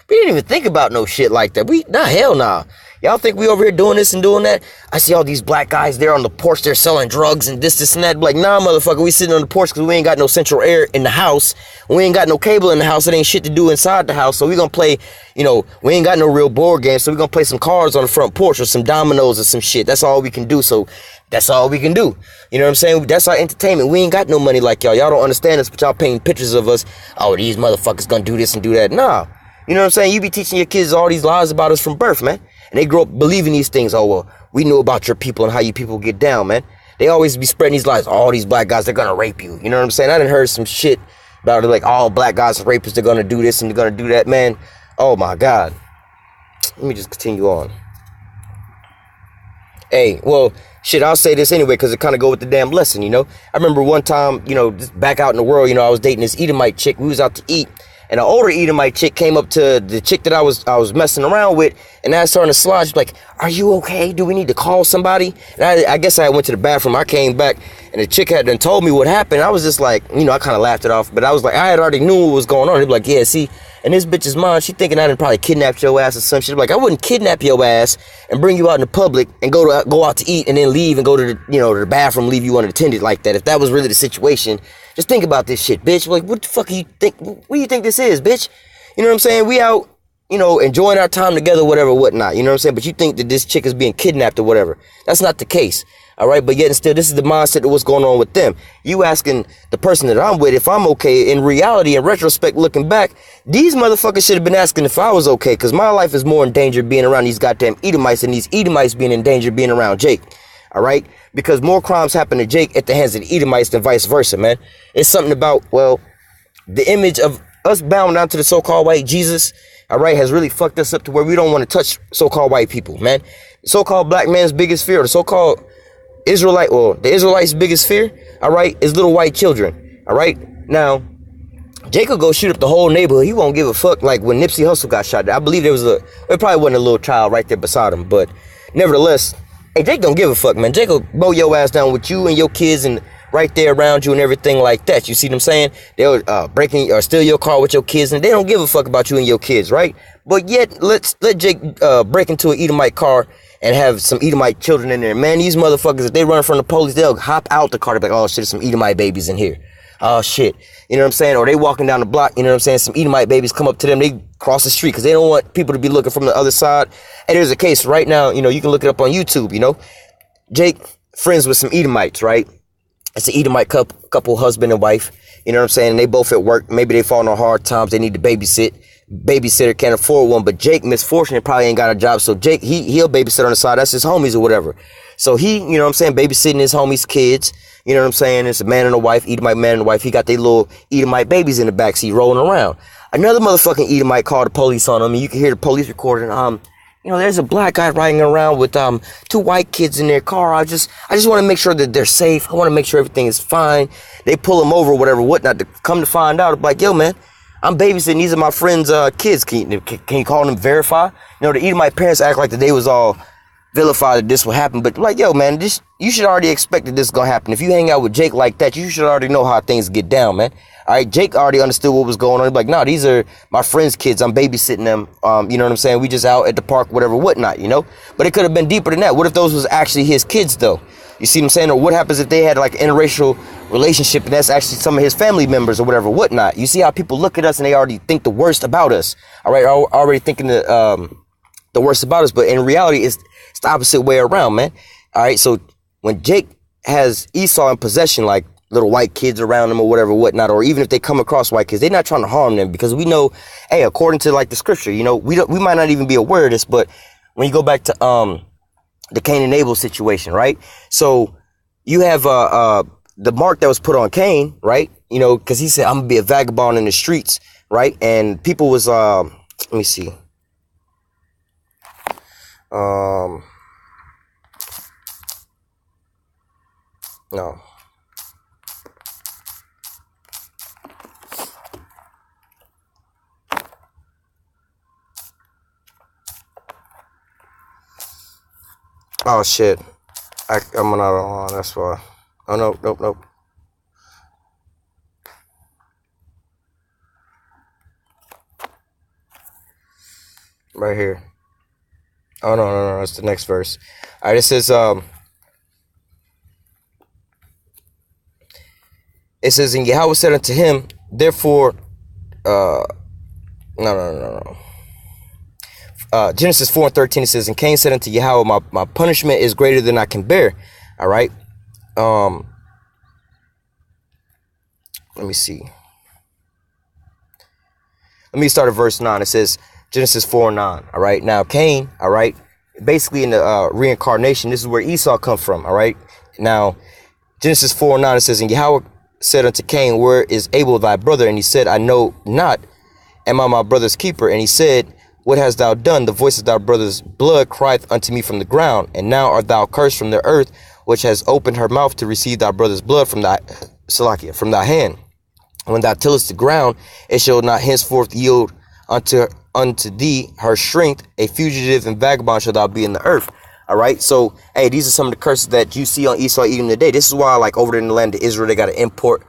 even think about no shit like that. Hell nah. Y'all think we over here doing this and doing that? I see all these black guys there on the porch, they're selling drugs and this and that. Like, nah, motherfucker, we sitting on the porch because we ain't got no central air in the house. We ain't got no cable in the house. It ain't shit to do inside the house. So we gonna play, we ain't got no real board games. So we gonna play some cards on the front porch or some dominoes or some shit. That's all we can do. So that's all we can do. You know what I'm saying? That's our entertainment. We ain't got no money like y'all. Y'all don't understand us, but y'all painting pictures of us. Oh, these motherfuckers gonna do this and do that. Nah. You know what I'm saying? You be teaching your kids all these lies about us from birth, man. And they grow up believing these things. Oh, well, we knew about your people and how you people get down, man. They always be spreading these lies. All these black guys, they're going to rape you. You know what I'm saying? I done heard some shit about it, like all black guys are rapists. They're going to do this and they're going to do that, man. Oh, my God. Let me just continue on. Hey, well, shit, I'll say this anyway because it kind of go with the damn lesson, I remember one time, just back out in the world, I was dating this Edomite chick. We was out to eat. And an older Edomite chick came up to the chick that I was messing around with and asked her on the slide, she's like, are you okay? Do we need to call somebody? And I guess I went to the bathroom. I came back and the chick had done told me what happened. I was just like, I kind of laughed it off, but I was like, I had already knew what was going on. He'd be like, yeah, see, and this bitch is mine. She thinking I done probably kidnapped your ass or some shit. Like, I wouldn't kidnap your ass and bring you out in the public and go out to eat and then leave and go to the bathroom, leave you unattended like that. If that was really the situation, just think about this shit, bitch. Like, what the fuck you think? What do you think this is, bitch? You know what I'm saying? We out, enjoying our time together, whatever, whatnot. You know what I'm saying? But you think that this chick is being kidnapped or whatever. That's not the case. All right. But yet and still, this is the mindset of what's going on with them. You asking the person that I'm with if I'm okay. In reality, in retrospect, looking back, these motherfuckers should have been asking if I was okay. Because my life is more in danger being around these goddamn Edomites and these Edomites being in danger being around Jake. All right. Because more crimes happen to Jake at the hands of the Edomites than vice versa, man. It's something about, well, the image of us bowing down to the so-called white Jesus, all right, has really fucked us up to where we don't want to touch so-called white people, man. The so-called black man's biggest fear, or the so-called Israelite, or the Israelites' biggest fear, all right, is little white children, all right? Now, Jake will go shoot up the whole neighborhood. He won't give a fuck. Like when Nipsey Hussle got shot, I believe there probably wasn't a little child right there beside him, but nevertheless, hey, Jake don't give a fuck, man. Jake will mow your ass down with you and your kids and right there around you and everything like that. You see what I'm saying? They'll breaking or steal your car with your kids, and they don't give a fuck about you and your kids, right? But yet, let Jake break into an Edomite car and have some Edomite children in there. Man, these motherfuckers, if they run from the police, they'll hop out the car. They'll be like, oh shit, there's some Edomite babies in here. Oh shit. You know what I'm saying? Or they walking down the block, you know what I'm saying? Some Edomite babies come up to them, they cross the street because they don't want people to be looking from the other side. And there's a case right now, you know, you can look it up on YouTube, you know. Jake, friends with some Edomites, right? It's an Edomite couple, husband and wife. You know what I'm saying? And they both at work. Maybe they falling on hard times. They need to babysit. Babysitter can't afford one. But Jake, misfortunate, probably ain't got a job. So Jake, he'll babysit on the side. That's his homies or whatever. So he, you know what I'm saying, babysitting his homies' kids. You know what I'm saying? It's a man and a wife, Edomite man and a wife. He got their little Edomite babies in the backseat rolling around. Another motherfucking Edomite called the police on him. And you can hear the police recording, you know, there's a black guy riding around with two white kids in their car. I just want to make sure that they're safe. I want to make sure everything is fine. They pull him over, whatever, whatnot. To come to find out, I'm like, yo, man, I'm babysitting. These are my friends' kids. Can you call them verify? You know, the Edomite parents act like that they was all vilified that this would happen. But like, yo, man, you should already expect that this is gonna happen. If you hang out with Jake like that, you should already know how things get down, man. All right, Jake already understood what was going on. He's like, no, these are my friends' kids. I'm babysitting them. You know what I'm saying? We just out at the park, whatever, whatnot, you know? But it could have been deeper than that. What if those was actually his kids, though? You see what I'm saying? Or what happens if they had like an interracial relationship and that's actually some of his family members or whatever, whatnot? You see how people look at us and they already think the worst about us. All right, already thinking the worst about us. But in reality, it's the opposite way around, man. All right, so when Jake has Esau in possession, like little white kids around him or whatever, whatnot, or even if they come across white kids, they're not trying to harm them because we know, hey, according to like the scripture, you know, we might not even be aware of this, but when you go back to the Cain and Abel situation, right? So you have the mark that was put on Cain, right? You know, because he said, I'm gonna be a vagabond in the streets, right? And people was let me see. No. Oh shit. I'm not on, that's why. Oh nope. Right here. Oh no, it's the next verse. Alright, it says and Yahweh said unto him, therefore no. Genesis 4:13, it says, and Cain said unto Yahweh, my punishment is greater than I can bear. All right. Let me see. Let me start at verse 9. It says, Genesis 4:9. All right. Now, Cain, all right, basically in the reincarnation, this is where Esau comes from. All right. Now, Genesis 4:9, it says, and Yahweh said unto Cain, where is Abel thy brother? And he said, I know not. Am I my brother's keeper? And he said, what hast thou done? The voice of thy brother's blood crieth unto me from the ground. And now art thou cursed from the earth, which has opened her mouth to receive thy brother's blood from thy hand. When thou tillest the ground, it shall not henceforth yield unto thee her strength. A fugitive and vagabond shall thou be in the earth. All right. So, hey, these are some of the curses that you see on Esau even today. This is why, like, over there in the land of Israel, they got to import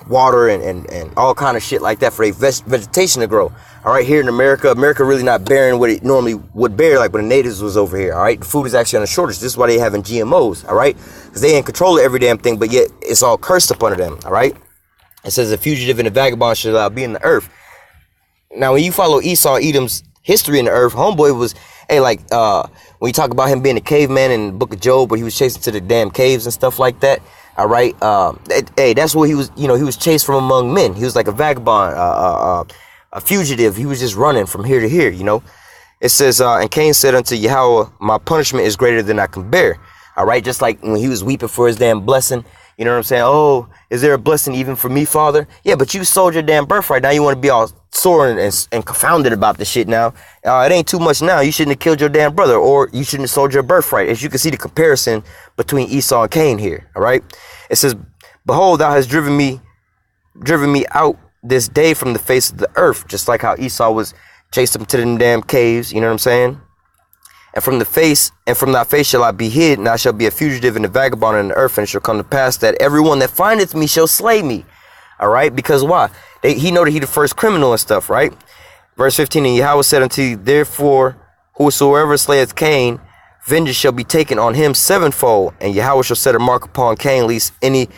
water and all kind of shit like that for their vegetation to grow. All right, here in America really not bearing what it normally would bear, like when the natives was over here. All right, the food is actually on a shortage. This is why they having GMOs. All right, because they in control of every damn thing, but yet it's all cursed upon them. All right, it says a fugitive and a vagabond shall be in the earth. Now, when you follow Esau, Edom's history in the earth, homeboy was, hey, like when you talk about him being a caveman in the Book of Job, where he was chasing to the damn caves and stuff like that. All right, hey, that's what he was. You know, he was chased from among men. He was like a vagabond, a fugitive. He was just running from here to here, you know. It says, and Cain said unto Yahweh, my punishment is greater than I can bear. All right, just like when he was weeping for his damn blessing. You know what I'm saying? Oh, is there a blessing even for me, Father? Yeah, but you sold your damn birthright. Now you want to be all sore and confounded about this shit now. It ain't too much now. You shouldn't have killed your damn brother, or you shouldn't have sold your birthright. As you can see the comparison between Esau and Cain here. All right. It says, behold, thou hast driven me out this day from the face of the earth, just like how Esau was chased him to them damn caves. You know what I'm saying? And from thy face shall I be hid, and I shall be a fugitive and a vagabond in the earth, and it shall come to pass that everyone that findeth me shall slay me. All right, because why? He know that he the first criminal and stuff, right? Verse 15, and Yahweh said unto you, therefore, whosoever slayeth Cain, vengeance shall be taken on him sevenfold, and Yahweh shall set a mark upon Cain, lest any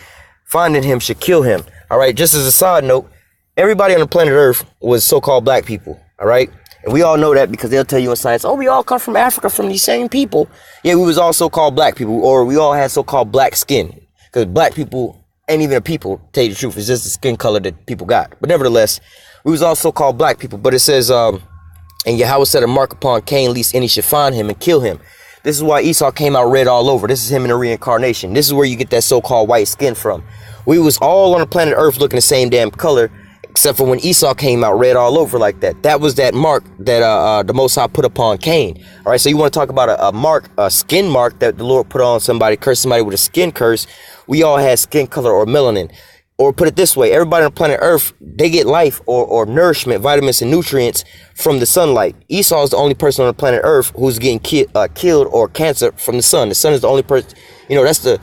finding him should kill him. All right, just as a side note, everybody on the planet Earth was so-called black people. All right, and we all know that because they'll tell you in science, oh, we all come from Africa, from these same people. Yeah, we was all so-called black people, or we all had so-called black skin, because black people ain't even a people, to tell you the truth. It's just the skin color that people got. But nevertheless, we was all so-called black people. But it says, and Yahweh set a mark upon Cain, lest any should find him and kill him. This is why Esau came out red all over. This is him in a reincarnation. This is where you get that so-called white skin from. We was all on the planet Earth looking the same damn color, except for when Esau came out red all over like that. That was that mark that the Most High put upon Cain. All right, so you want to talk about a mark, a skin mark that the Lord put on somebody, curse somebody with a skin curse. We all had skin color or melanin. Or put it this way, everybody on planet Earth, they get life or nourishment, vitamins and nutrients from the sunlight. Esau is the only person on the planet Earth who's getting killed or cancer from the sun. The sun is the only person, that's the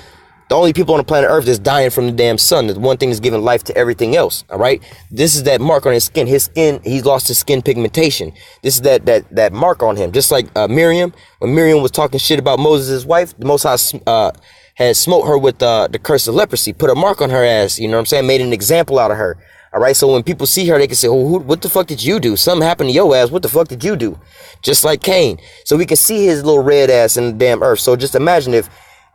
only people on the planet Earth that's dying from the damn sun. The one thing that's giving life to everything else, all right? This is that mark on his skin. His skin, he's lost his skin pigmentation. This is that mark on him. Just like Miriam, when Miriam was talking shit about Moses' wife, the Most High had smote her with the curse of leprosy, put a mark on her ass, you know what I'm saying, made an example out of her. All right, so when people see her, they can say, oh, what the fuck did you do? Something happened to your ass. What the fuck did you do? Just like Cain. So we can see his little red ass in the damn earth. So just imagine if,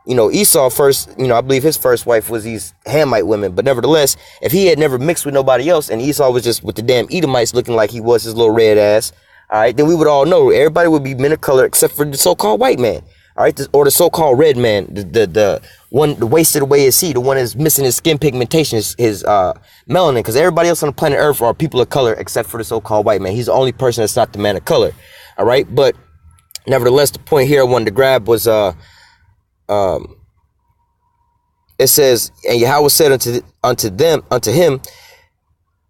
Esau first, I believe his first wife was these Hamite women. But nevertheless, if he had never mixed with nobody else and Esau was just with the damn Edomites looking like he was his little red ass, all right, then we would all know everybody would be men of color except for the so-called white man. All right, or the so-called red man, the one, the wasted away is he, the one that's missing his skin pigmentation, his melanin, because everybody else on the planet Earth are people of color except for the so-called white man. He's the only person that's not the man of color. All right, but nevertheless, the point here I wanted to grab was it says, and Yahweh said unto him,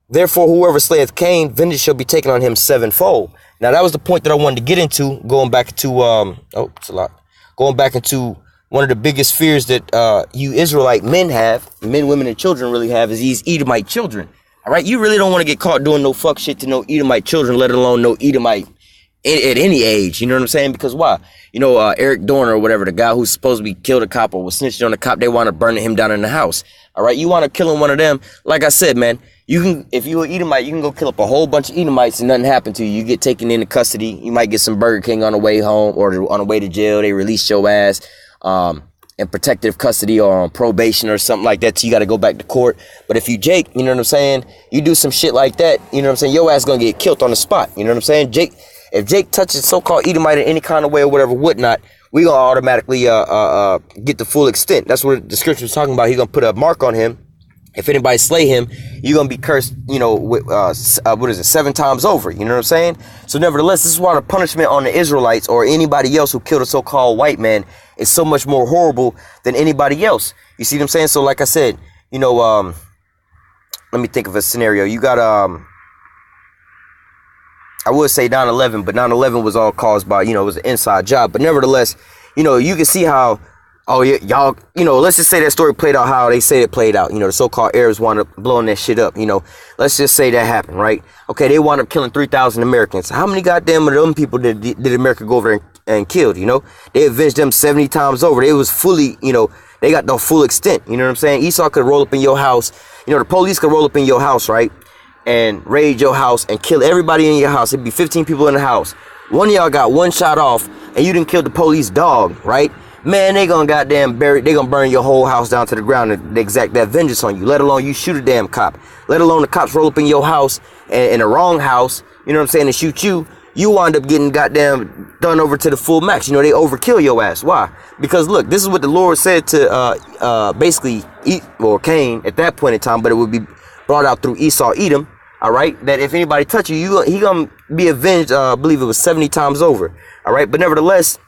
therefore whoever slayeth Cain, vengeance shall be taken on him sevenfold. Now that was the point that I wanted to get into, going back to it's a lot. Going back into one of the biggest fears that you Israelite men have, men, women, and children really have, is these Edomite children. All right, you really don't want to get caught doing no fuck shit to no Edomite children, let alone no Edomite at any age. You know what I'm saying? Because why? Eric Dorner or whatever, the guy who's supposed to be killed a cop or was snitched on a cop, they want to burn him down in the house. All right, you want to kill one of them? Like I said, man, you can, if you're an Edomite, you can go kill up a whole bunch of Edomites and nothing happen to you. You get taken into custody. You might get some Burger King on the way home or on the way to jail. They release your ass in protective custody or on probation or something like that. So you got to go back to court. But if you Jake, you know what I'm saying? You do some shit like that, you know what I'm saying? Your ass going to get killed on the spot. You know what I'm saying? If Jake touches so-called Edomite in any kind of way or whatever, whatnot, we going to automatically get the full extent. That's what the scripture was talking about. He going to put a mark on him. If anybody slay him, you're going to be cursed, with, 7 times over. You know what I'm saying? So nevertheless, this is why the punishment on the Israelites or anybody else who killed a so-called white man is so much more horrible than anybody else. You see what I'm saying? So like I said, let me think of a scenario. You got, I would say 9/11, but 9/11 was all caused by, it was an inside job. But nevertheless, you can see how, y'all, let's just say that story played out how they say it played out. The so-called Arabs wound up blowing that shit up. Let's just say that happened, right? Okay, they wound up killing 3,000 Americans. How many goddamn of them people did America go over and killed? They avenged them 70 times over. They was fully, they got the full extent. You know what I'm saying? Esau could roll up in your house. The police could roll up in your house, right? And raid your house and kill everybody in your house. It'd be 15 people in the house. One of y'all got one shot off and you didn't kill the police dog, right? Man, they gonna goddamn bury, they gonna burn your whole house down to the ground and exact that vengeance on you. Let alone you shoot a damn cop. Let alone the cops roll up in your house and in the wrong house, you know what I'm saying, and shoot you. You wind up getting goddamn done over to the full max. They overkill your ass. Why? Because look, this is what the Lord said to basically Cain at that point in time, but it would be brought out through Esau, Edom. All right, that if anybody touch you, he gonna be avenged. I believe it was 70 times over. All right, but nevertheless,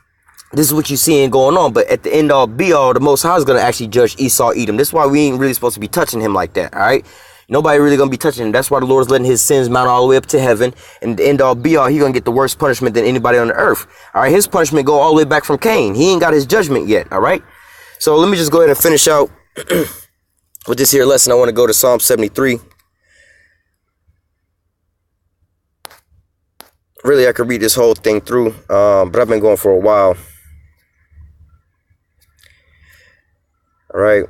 this is what you're seeing going on. But at the end all be all, the Most High is gonna actually judge Esau, Edom. This is why we ain't really supposed to be touching him like that. All right, nobody really gonna be touching him. That's why the Lord's letting his sins mount all the way up to heaven. And at the end all be all, he gonna get the worst punishment than anybody on the earth. All right, his punishment go all the way back from Cain. He ain't got his judgment yet. All right, so let me just go ahead and finish out with this here lesson. I want to go to Psalm 73. Really, I could read this whole thing through, but I've been going for a while. All right.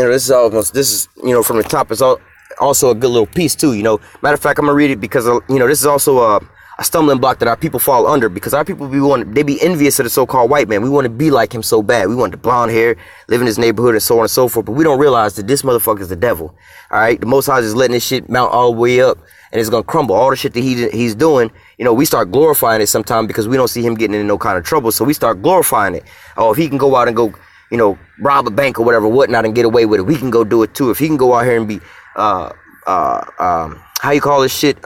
this is, from the top. It's also a good little piece too, Matter of fact, I'm gonna read it because, this is also a stumbling block that our people fall under, because our people they be envious of the so-called white man. We want to be like him so bad. We want the blonde hair, live in his neighborhood, and so on and so forth. But we don't realize that this motherfucker is the devil. All right, the Most High is letting this shit mount all the way up, and it's gonna crumble. All the shit that he's doing, we start glorifying it sometimes because we don't see him getting in no kind of trouble. So we start glorifying it. Oh, if he can go out and go, rob a bank or whatnot, and get away with it, we can go do it too. If he can go out here and be, how you call this shit,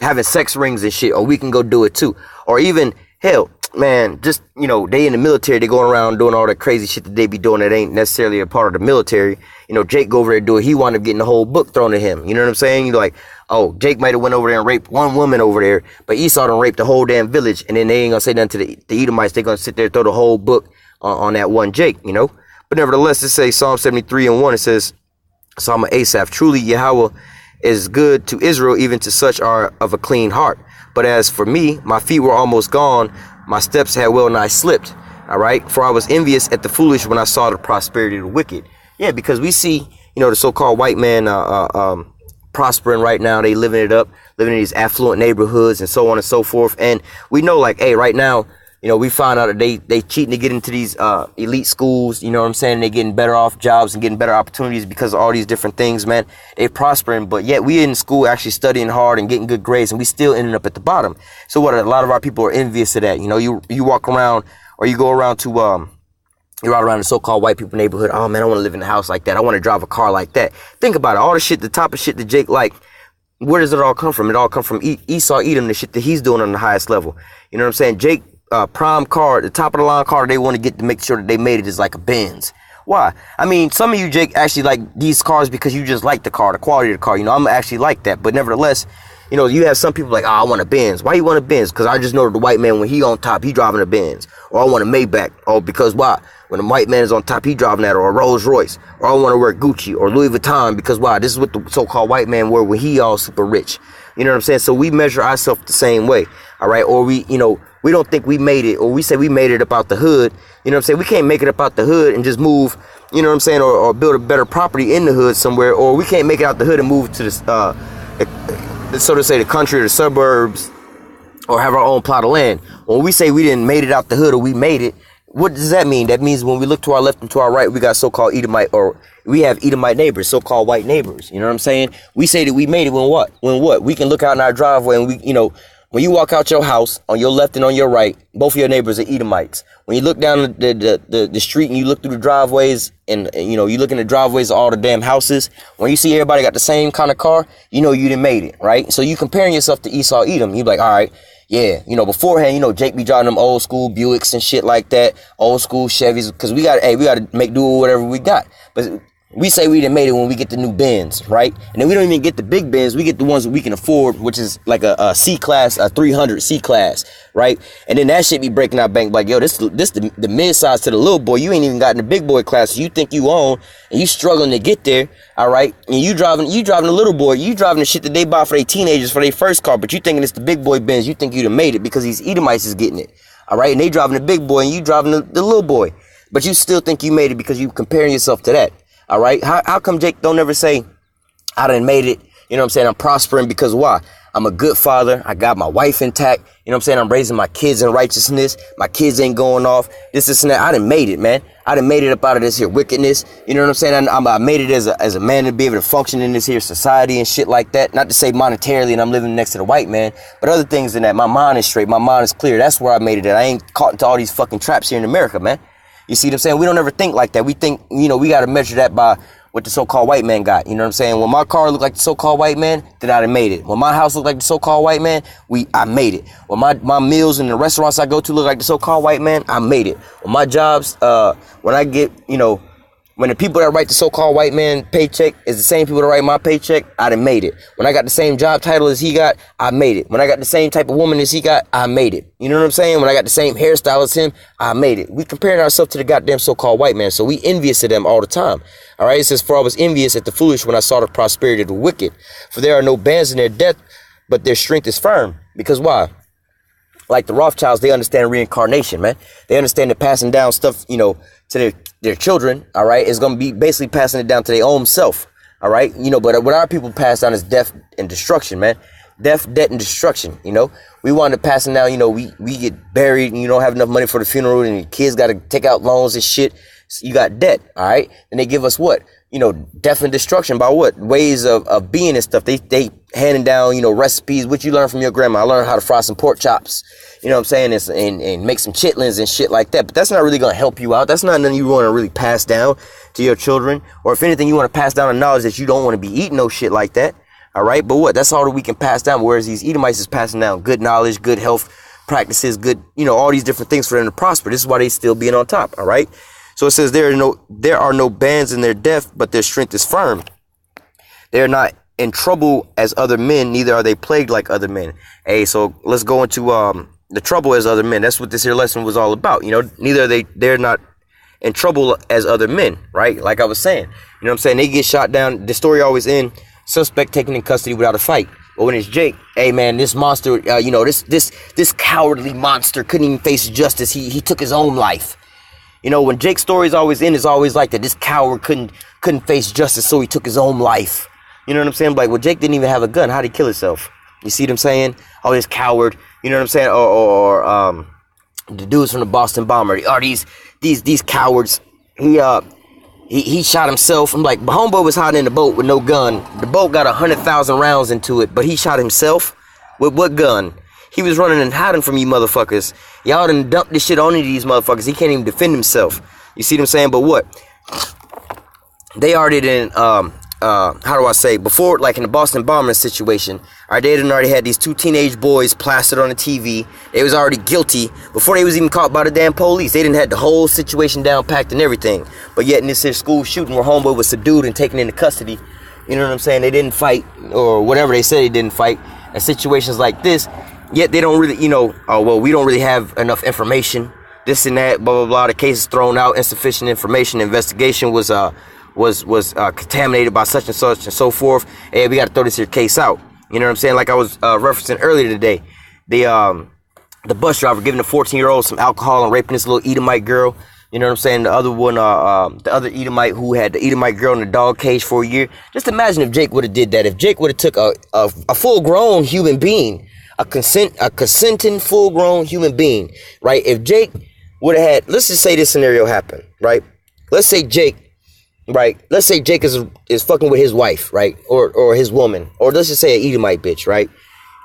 having sex rings and shit, or we can go do it too. Or even, hell, man, just, they in the military, they going around doing all that crazy shit that they be doing that ain't necessarily a part of the military. Jake go over there do it, he wound up getting the whole book thrown at him. You know what I'm saying? Like, oh, Jake might have went over there and raped one woman over there, but Esau done raped the whole damn village, and then they ain't gonna say nothing to the Edomites. They gonna sit there and throw the whole book on that one Jake, But nevertheless, it says Psalm 73:1, it says, Psalm of Asaph, truly Yahweh is good to Israel, even to such are of a clean heart. But as for me, my feet were almost gone, my steps had well nigh slipped. All right, for I was envious at the foolish when I saw the prosperity of the wicked. Yeah, because we see, the so-called white man prospering right now. They living it up, living in these affluent neighborhoods and so on and so forth. And we know, like, hey, right now, we find out that they cheating to get into these elite schools. You know what I'm saying? They getting better off jobs and getting better opportunities because of all these different things, man. They prospering, but yet we in school actually studying hard and getting good grades, and we still ending up at the bottom. So what? A lot of our people are envious of that. You walk around, or you go around to you're out around the so-called white people neighborhood. Oh man, I want to live in a house like that. I want to drive a car like that. Think about it. All the shit, the type of shit that Jake like. Where does it all come from? It all come from Esau Edom, the shit that he's doing on the highest level. You know what I'm saying? Jake. Prime car, the top of the line car they want to get to make sure that they made it is like a Benz. Why? I mean, some of you, Jake, actually like these cars because you just like the car, the quality of the car. I'm actually like that. But nevertheless, you have some people like, oh, I want a Benz. Why you want a Benz? Because I just know the white man, when he on top, he driving a Benz. Or I want a Maybach. Oh, because why? When the white man is on top, he driving that. Or a Rolls Royce. Or I want to wear Gucci or Louis Vuitton. Because why? This is what the so-called white man wear when he all super rich. You know what I'm saying? So we measure ourselves the same way. All right? Or we don't think we made it, or we say we made it up out the hood. You know what I'm saying? We can't make it up out the hood and just move, you know what I'm saying, or build a better property in the hood somewhere, or we can't make it out the hood and move to the, so to say, the country or the suburbs, or have our own plot of land. When we say we didn't made it out the hood, or we made it, what does that mean? That means when we look to our left and to our right, we got so-called Edomite, or we have Edomite neighbors, so-called white neighbors. You know what I'm saying? We say that we made it when what? When what? We can look out in our driveway and we, when you walk out your house, on your left and on your right, both of your neighbors are Edomites. When you look down the street and you look through the driveways, and you look in the driveways of all the damn houses, when you see everybody got the same kind of car, you done made it, right? So you comparing yourself to Esau Edom, you be like, all right, yeah, beforehand, Jake be driving them old school Buicks and shit like that, old school Chevys, because we got to make do with whatever we got. But we say we done made it when we get the new Benz, right? And then we don't even get the big Benz. We get the ones that we can afford, which is like a C-class, a 300 C-class, right? And then that shit be breaking our bank like, yo, this the mid-size to the little boy. You ain't even got in the big boy class. So you think you own, and you struggling to get there, all right? And you driving the little boy. You driving the shit that they buy for their teenagers for their first car, but you thinking it's the big boy Benz. You think you done made it because these Edomites is getting it, all right? And they driving the big boy, and you driving the little boy. But you still think you made it because you comparing yourself to that. All right. How come Jake don't ever say, I done made it? You know what I'm saying? I'm prospering because why? I'm a good father. I got my wife intact. You know what I'm saying? I'm raising my kids in righteousness. My kids ain't going off. This and that. I done made it, man. I done made it up out of this here wickedness. You know what I'm saying? I made it as a man to be able to function in this here society and shit like that. Not to say monetarily and I'm living next to the white man, but other things than that. My mind is straight. My mind is clear. That's where I made it at. I ain't caught into all these fucking traps here in America, man. You see what I'm saying? We don't ever think like that. We think, we got to measure that by what the so-called white man got. You know what I'm saying? When my car looked like the so-called white man, then I done made it. When my house looked like the so-called white man, I made it. When my meals and the restaurants I go to look like the so-called white man, I made it. When my jobs, when I get, when the people that write the so-called white man paycheck is the same people that write my paycheck, I done made it. When I got the same job title as he got, I made it. When I got the same type of woman as he got, I made it. You know what I'm saying? When I got the same hairstyle as him, I made it. We comparing ourselves to the goddamn so-called white man, so we envious of them all the time. All right, it says, for I was envious at the foolish when I saw the prosperity of the wicked. For there are no bands in their death, but their strength is firm. Because why? like the Rothschilds, they understand reincarnation, man. They understand that passing down stuff, to their children, all right, is going to be basically passing it down to their own self, all right? But what our people pass down is death and destruction, man. Death, debt, and destruction, We wind up passing down, we get buried and you don't have enough money for the funeral and your kids got to take out loans and shit. So you got debt, all right? And they give us what? Death and destruction by what? Ways of being and stuff. They handing down, recipes, what you learn from your grandma. I learned how to fry some pork chops, you know what I'm saying? And make some chitlins and shit like that. But that's not really going to help you out. That's not nothing you want to really pass down to your children. Or if anything, you want to pass down a knowledge that you don't want to be eating no shit like that. All right? But what? That's all that we can pass down. Whereas these Edomites is passing down good knowledge, good health practices, good, all these different things for them to prosper. This is why they still being on top. All right? So it says there are no bands in their death, but their strength is firm. They are not in trouble as other men, neither are they plagued like other men. Hey, so let's go into the trouble as other men. That's what this here lesson was all about. They're not in trouble as other men, right? Like I was saying, what I'm saying? They get shot down. The story always ends, suspect taken in custody without a fight. But when it's Jake, hey man, this monster, this cowardly monster couldn't even face justice. He took his own life. When Jake's stories always end, it's always like that. This coward couldn't face justice, so he took his own life. You know what I'm saying? Like, well, Jake didn't even have a gun. How'd he kill himself? You see what I'm saying? Oh, this coward. You know what I'm saying? Or the dudes from the Boston bomber. Or these cowards. He shot himself. I'm like, homeboy was hiding in the boat with no gun. The boat got 100,000 rounds into it, but he shot himself with what gun? He was running and hiding from you motherfuckers. Y'all done dumped this shit on these motherfuckers. He can't even defend himself. You see what I'm saying? But what? They already didn't, how do I say? Before, like in the Boston bombing situation, they done already had these two teenage boys plastered on the TV. They was already guilty before they was even caught by the damn police. They didn't had the whole situation down packed and everything. But yet in this here school shooting where homeboy was subdued and taken into custody, you know what I'm saying? They didn't fight or whatever they said they didn't fight. And situations like this, yet they don't really, we don't really have enough information, this and that, blah, blah, blah. The case is thrown out, insufficient information, investigation was contaminated by such and so forth. Hey, we got to throw this here case out. You know what I'm saying? Like I was referencing earlier today, the bus driver giving the 14-year-old some alcohol and raping this little Edomite girl. You know what I'm saying? The other one, the other Edomite who had the Edomite girl in the dog cage for a year. Just imagine if Jake would have did that. If Jake would have took a full-grown human being, a consenting full-grown human being, right? If Jake would have had, let's just say this scenario happened, right? Let's say Jake is fucking with his wife, right? Or his woman. Or let's just say an Edomite bitch, right?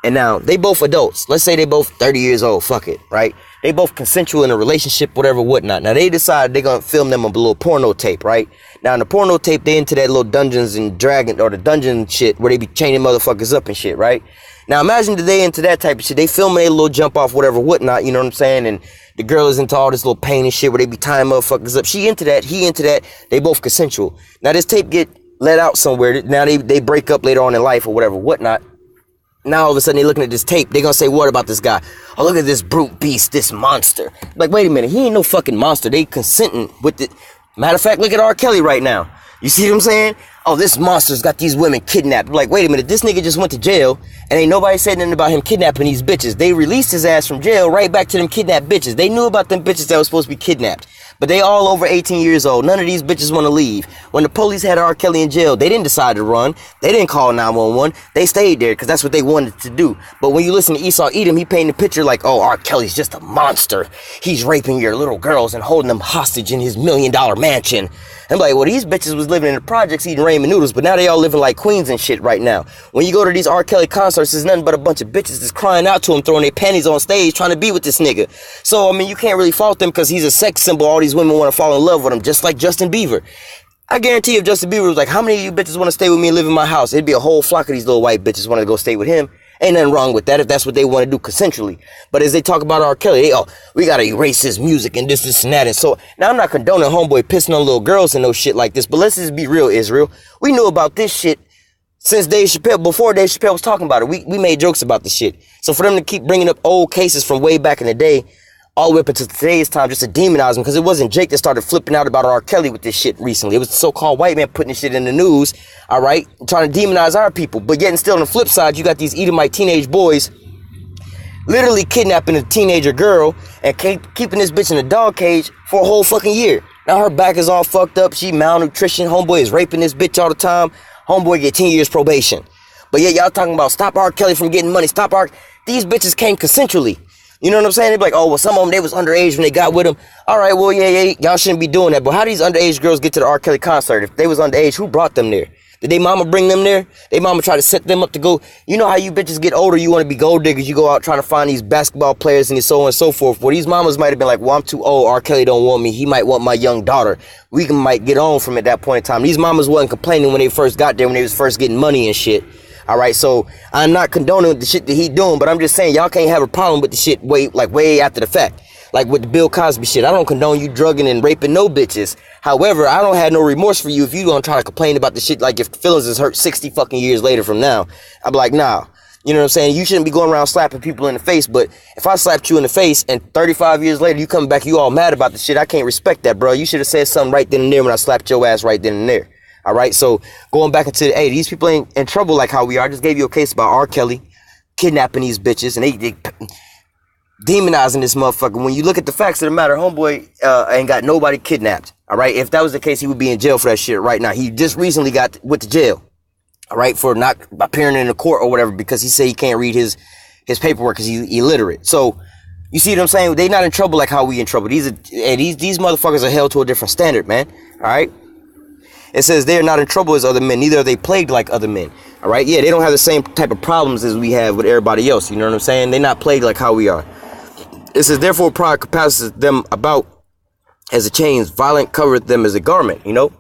And now they both adults. Let's say they both 30 years old. Fuck it, right? They both consensual in a relationship, whatever, whatnot. Now they decide they're gonna film them a little porno tape, right? Now in the porno tape, they into that little Dungeons and Dragons or the dungeon shit where they be chaining motherfuckers up and shit, right? Now imagine that they into that type of shit. They filming a little jump off, whatever, whatnot. You know what I'm saying? And the girl is into all this little pain and shit where they be tying motherfuckers up. She into that. He into that. They both consensual. Now this tape get let out somewhere. Now they break up later on in life or whatever, whatnot. Now all of a sudden they looking at this tape. They gonna say, what about this guy? Oh, look at this brute beast, this monster. Like, wait a minute. He ain't no fucking monster. They consenting with it. Matter of fact, look at R. Kelly right now. You see what I'm saying? Oh, this monster's got these women kidnapped. Like, wait a minute, this nigga just went to jail and ain't nobody said nothing about him kidnapping these bitches. They released his ass from jail right back to them kidnapped bitches. They knew about them bitches that was supposed to be kidnapped. But they all over 18 years old. None of these bitches want to leave. When the police had R. Kelly in jail, they didn't decide to run. They didn't call 911. They stayed there because that's what they wanted to do. But when you listen to Esau Edom, he painted a picture like, oh, R. Kelly's just a monster. He's raping your little girls and holding them hostage in his $1 million mansion. I'm like, well, these bitches was living in the projects eating ramen noodles, but now they all living like queens and shit right now. When you go to these R. Kelly concerts, there's nothing but a bunch of bitches that's crying out to him, throwing their panties on stage, trying to be with this nigga. So, I mean, you can't really fault them because he's a sex symbol. All these women want to fall in love with him, just like Justin Bieber. I guarantee if Justin Bieber was like, how many of you bitches want to stay with me and live in my house? It'd be a whole flock of these little white bitches want to go stay with him. Ain't nothing wrong with that if that's what they want to do consensually. But as they talk about R. Kelly, we got to erase his music and this and that. And so, now I'm not condoning homeboy pissing on little girls and no shit like this, but let's just be real, Israel. We knew about this shit since Dave Chappelle, before Dave Chappelle was talking about it. We made jokes about this shit. So for them to keep bringing up old cases from way back in the day, all the way up until today's time, just to demonize him, because it wasn't Jake that started flipping out about R. Kelly with this shit recently. It was the so-called white man putting this shit in the news, all right, trying to demonize our people. But yet and still on the flip side, you got these Edomite teenage boys literally kidnapping a teenager girl and keeping this bitch in a dog cage for a whole fucking year. Now her back is all fucked up. She malnutrition. Homeboy is raping this bitch all the time. Homeboy get 10 years probation. But yeah, y'all talking about stop R. Kelly from getting money. Stop R. These bitches came consensually. You know what I'm saying? They be like, oh, well, some of them, they was underage when they got with him. All right, well, yeah, y'all shouldn't be doing that. But how these underage girls get to the R. Kelly concert? If they was underage, who brought them there? Did they mama bring them there? They mama try to set them up to go. You know how you bitches get older, you want to be gold diggers. You go out trying to find these basketball players and so on and so forth. Well, these mamas might have been like, well, I'm too old. R. Kelly don't want me. He might want my young daughter. Might get on from at that point in time. These mamas wasn't complaining when they first got there, when they was first getting money and shit. All right, so I'm not condoning the shit that he doing, but I'm just saying y'all can't have a problem with the shit way after the fact. Like with the Bill Cosby shit. I don't condone you drugging and raping no bitches. However, I don't have no remorse for you if you gonna try to complain about the shit. Like if feelings is hurt 60 fucking years later from now, I'm like, nah. You know what I'm saying? You shouldn't be going around slapping people in the face, but if I slapped you in the face and 35 years later you come back, you all mad about the shit, I can't respect that, bro. You should have said something right then and there when I slapped your ass right then and there. All right, so going back into hey, these people ain't in trouble like how we are. I just gave you a case about R. Kelly kidnapping these bitches and they demonizing this motherfucker. When you look at the facts of the matter, homeboy ain't got nobody kidnapped. All right, if that was the case, he would be in jail for that shit right now. He just recently went to jail. All right, for not appearing in the court or whatever because he said he can't read his paperwork because he's illiterate. So you see what I'm saying? They not in trouble like how we in trouble. These motherfuckers are held to a different standard, man. All right. It says they are not in trouble as other men, neither are they plagued like other men. All right, yeah, they don't have the same type of problems as we have with everybody else. You know what I'm saying? They're not plagued like how we are. It says, therefore, pride compasses them about as a chains, violent covereth them as a garment. You know,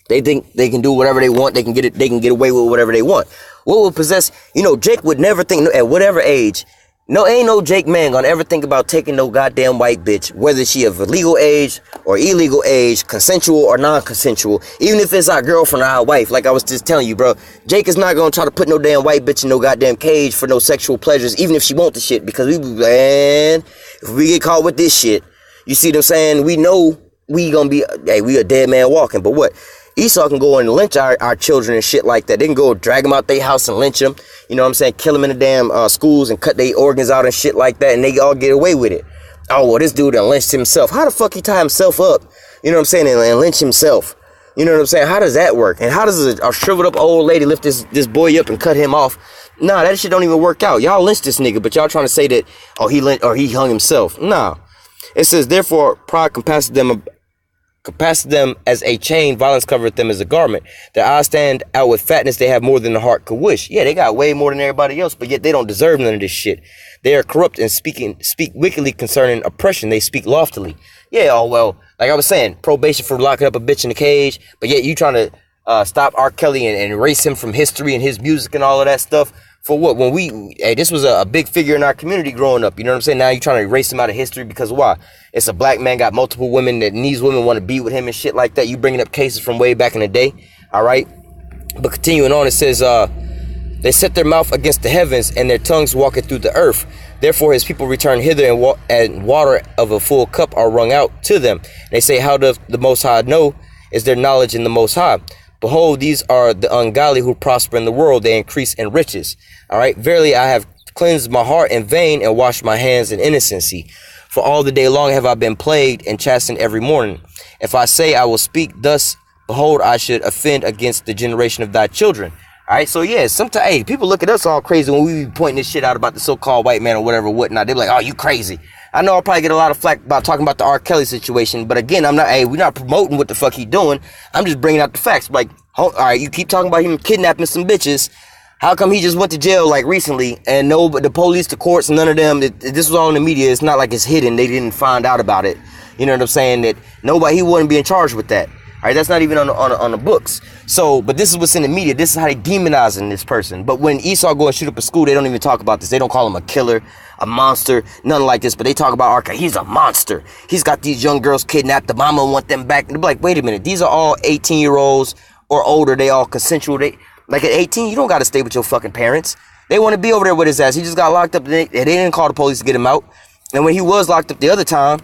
they think they can do whatever they want. They can get away with whatever they want. What will possess? You know, Jake would never think at whatever age. No, ain't no Jake man gonna ever think about taking no goddamn white bitch, whether she of legal age or illegal age, consensual or non-consensual, even if it's our girlfriend or our wife. Like I was just telling you, bro, Jake is not gonna try to put no damn white bitch in no goddamn cage for no sexual pleasures, even if she want the shit, because man, if we get caught with this shit, you see what I'm saying? We know we gonna be, hey, we a dead man walking, but what? Esau can go and lynch our children and shit like that. They can go drag them out their house and lynch them. You know what I'm saying? Kill them in the damn schools and cut their organs out and shit like that. And they all get away with it. Oh, well, this dude done lynched himself. How the fuck he tie himself up? You know what I'm saying? And lynch himself. You know what I'm saying? How does that work? And how does a shriveled up old lady lift this boy up and cut him off? Nah, that shit don't even work out. Y'all lynched this nigga, but y'all trying to say that, oh, he hung himself. Nah. It says, therefore, pride compasses them as a chain, violence covereth them as a garment. Their eyes stand out with fatness, they have more than the heart could wish. Yeah, they got way more than everybody else, but yet they don't deserve none of this shit. They are corrupt and speak wickedly concerning oppression. They speak loftily. Yeah, oh well, like I was saying, probation for locking up a bitch in a cage, but yet you trying to stop R. Kelly and erase him from history and his music and all of that stuff. For what? When this was a big figure in our community growing up. You know what I'm saying? Now you're trying to erase him out of history because why? It's a black man, got multiple women, and these women want to be with him and shit like that. You bringing up cases from way back in the day. All right. But continuing on, it says, they set their mouth against the heavens and their tongues walketh through the earth. Therefore his people return hither and water of a full cup are wrung out to them. And they say, how doth the Most High know? Is their knowledge in the Most High? Behold, these are the ungodly who prosper in the world. They increase in riches. All right. Verily, I have cleansed my heart in vain and washed my hands in innocency. For all the day long have I been plagued and chastened every morning. If I say I will speak thus, behold, I should offend against the generation of thy children. All right. So, yeah, sometimes, hey, people look at us all crazy when we be pointing this shit out about the so-called white man or whatever, whatnot. They're like, oh, you crazy. I know I'll probably get a lot of flack about talking about the R. Kelly situation, but again, we're not promoting what the fuck he doing. I'm just bringing out the facts. Like, all right, you keep talking about him kidnapping some bitches. How come he just went to jail like recently and the police, the courts, none of them, this was all in the media. It's not like it's hidden. They didn't find out about it. You know what I'm saying? That he wouldn't be in charge with that. All right, that's not even on the books. So, but this is what's in the media. This is how they demonizing this person. But when Esau go and shoot up a school, they don't even talk about this. They don't call him a killer, a monster, nothing like this. But they talk about R. Kelly. He's a monster. He's got these young girls kidnapped. The mama want them back. And they're like, wait a minute. These are all 18-year-olds or older. They all consensual. Like at 18, you don't got to stay with your fucking parents. They want to be over there with his ass. He just got locked up. They didn't call the police to get him out. And when he was locked up the other time,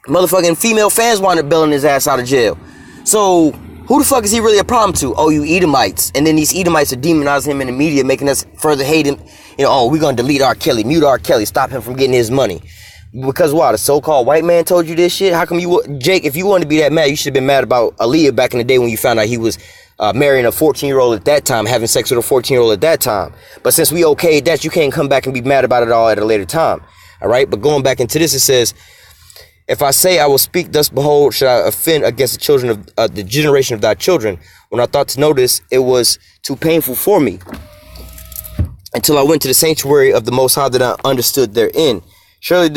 motherfucking female fans wanted bailing his ass out of jail. So Who the fuck is he really a problem to? Oh, you Edomites. And then these Edomites are demonizing him in the media, making us further hate him. You know, oh, we're going to delete R. Kelly, mute R. Kelly, stop him from getting his money. Because what? The so-called white man told you this shit? How come you, Jake, if you wanted to be that mad, you should have been mad about Aaliyah back in the day when you found out he was marrying a 14-year-old at that time, having sex with a 14-year-old at that time. But since we okayed that, you can't come back and be mad about it all at a later time. All right? But going back into this, it says, if I say I will speak, thus behold, should I offend against the children of the generation of thy children? When I thought to know this, it was too painful for me. Until I went to the sanctuary of the Most High, that I understood their end. Surely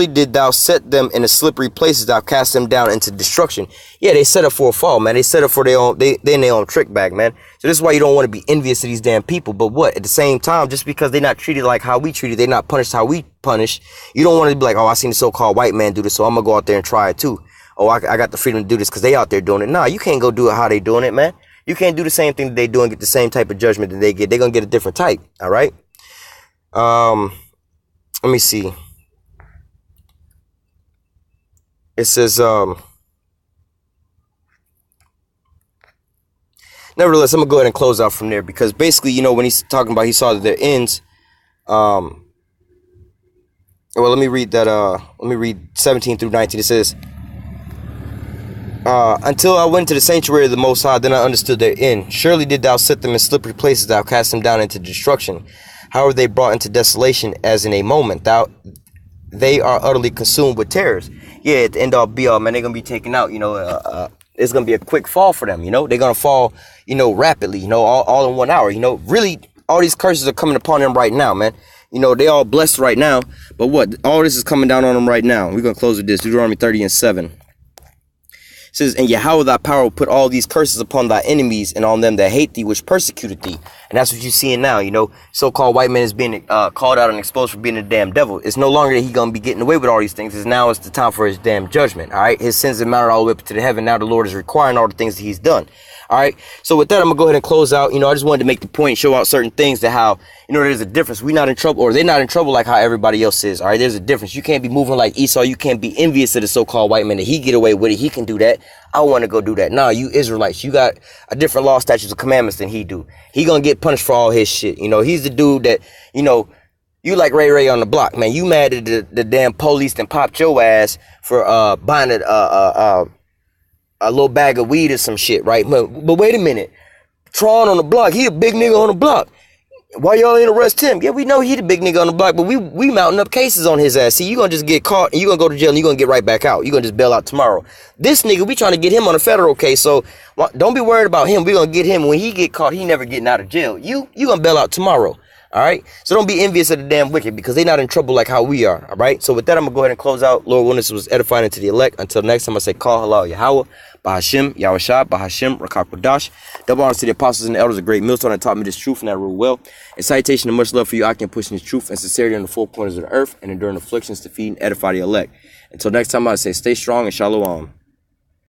did thou set them in the slippery places, thou cast them down into destruction. Yeah, they set up for a fall, man. They set up for their own, they in their own trick bag, man. So this is why you don't want to be envious of these damn people. But what? At the same time, just because they're not treated like how we treated, they're not punished how we punish, you don't want to be like, oh, I seen the so-called white man do this, so I'm going to go out there and try it too. Oh, I got the freedom to do this because they out there doing it. Nah, you can't go do it how they doing it, man. You can't do the same thing that they do and get the same type of judgment that they get. They're going to get a different type, all right? Let me see. It says, nevertheless, I'm going to go ahead and close out from there because basically, you know, when he's talking about he saw that their ends, well, let me read that, let me read 17 through 19. It says, until I went to the sanctuary of the Most High, then I understood their end. Surely did thou set them in slippery places, thou cast them down into destruction. How are they brought into desolation as in a moment? They are utterly consumed with terrors. Yeah, at the end all be all, man, they're going to be taken out, you know, it's going to be a quick fall for them, you know, they're going to fall, you know, rapidly, you know, all in 1 hour, you know, really, all these curses are coming upon them right now, man. You know, they all blessed right now, but what? All this is coming down on them right now. We're going to close with this, Deuteronomy 30:7. It says, and Yahweh thy power will put all these curses upon thy enemies and on them that hate thee, which persecuted thee. And that's what you're seeing now, you know, so-called white man is being called out and exposed for being a damn devil. It's no longer that he gonna be getting away with all these things. It's now it's the time for his damn judgment, all right? His sins have mounted all the way up to the heaven. Now the Lord is requiring all the things that he's done. All right. So with that, I'm going to go ahead and close out. You know, I just wanted to make the point, show out certain things to how, you know, there's a difference. We're not in trouble, or they're not in trouble like how everybody else is. All right. There's a difference. You can't be moving like Esau. You can't be envious of the so-called white man that he get away with it. He can do that. I want to go do that. Nah, you Israelites, you got a different law, statutes, and commandments than he do. He going to get punished for all his shit. You know, he's the dude that, you know, you like Ray Ray on the block, man. You mad at the damn police and popped your ass for buying a little bag of weed or some shit, right? But wait a minute. Tron on the block, he a big nigga on the block. Why y'all ain't arrest him? Yeah, we know he the big nigga on the block, but we mounting up cases on his ass. See, you gonna just get caught and you gonna go to jail and you gonna get right back out. You gonna just bail out tomorrow. This nigga, we trying to get him on a federal case, so don't be worried about him. We gonna get him. When he get caught, he never getting out of jail. You gonna bail out tomorrow. All right. So don't be envious of the damn wicked because they're not in trouble like how we are. All right. So with that, I'm going to go ahead and close out. Lord, willing, this was edifying into the elect. Until next time, I say, call halal Yahweh, Bahashim, Yahushua, Bahashim, Rakak Kodash. Double honors to the apostles and the elders of Great Millstone that taught me this truth and that rule well. And citation and much love for you. I can push this truth and sincerity on the four corners of the earth and enduring afflictions to feed and edify the elect. Until next time, I say, stay strong and shalom.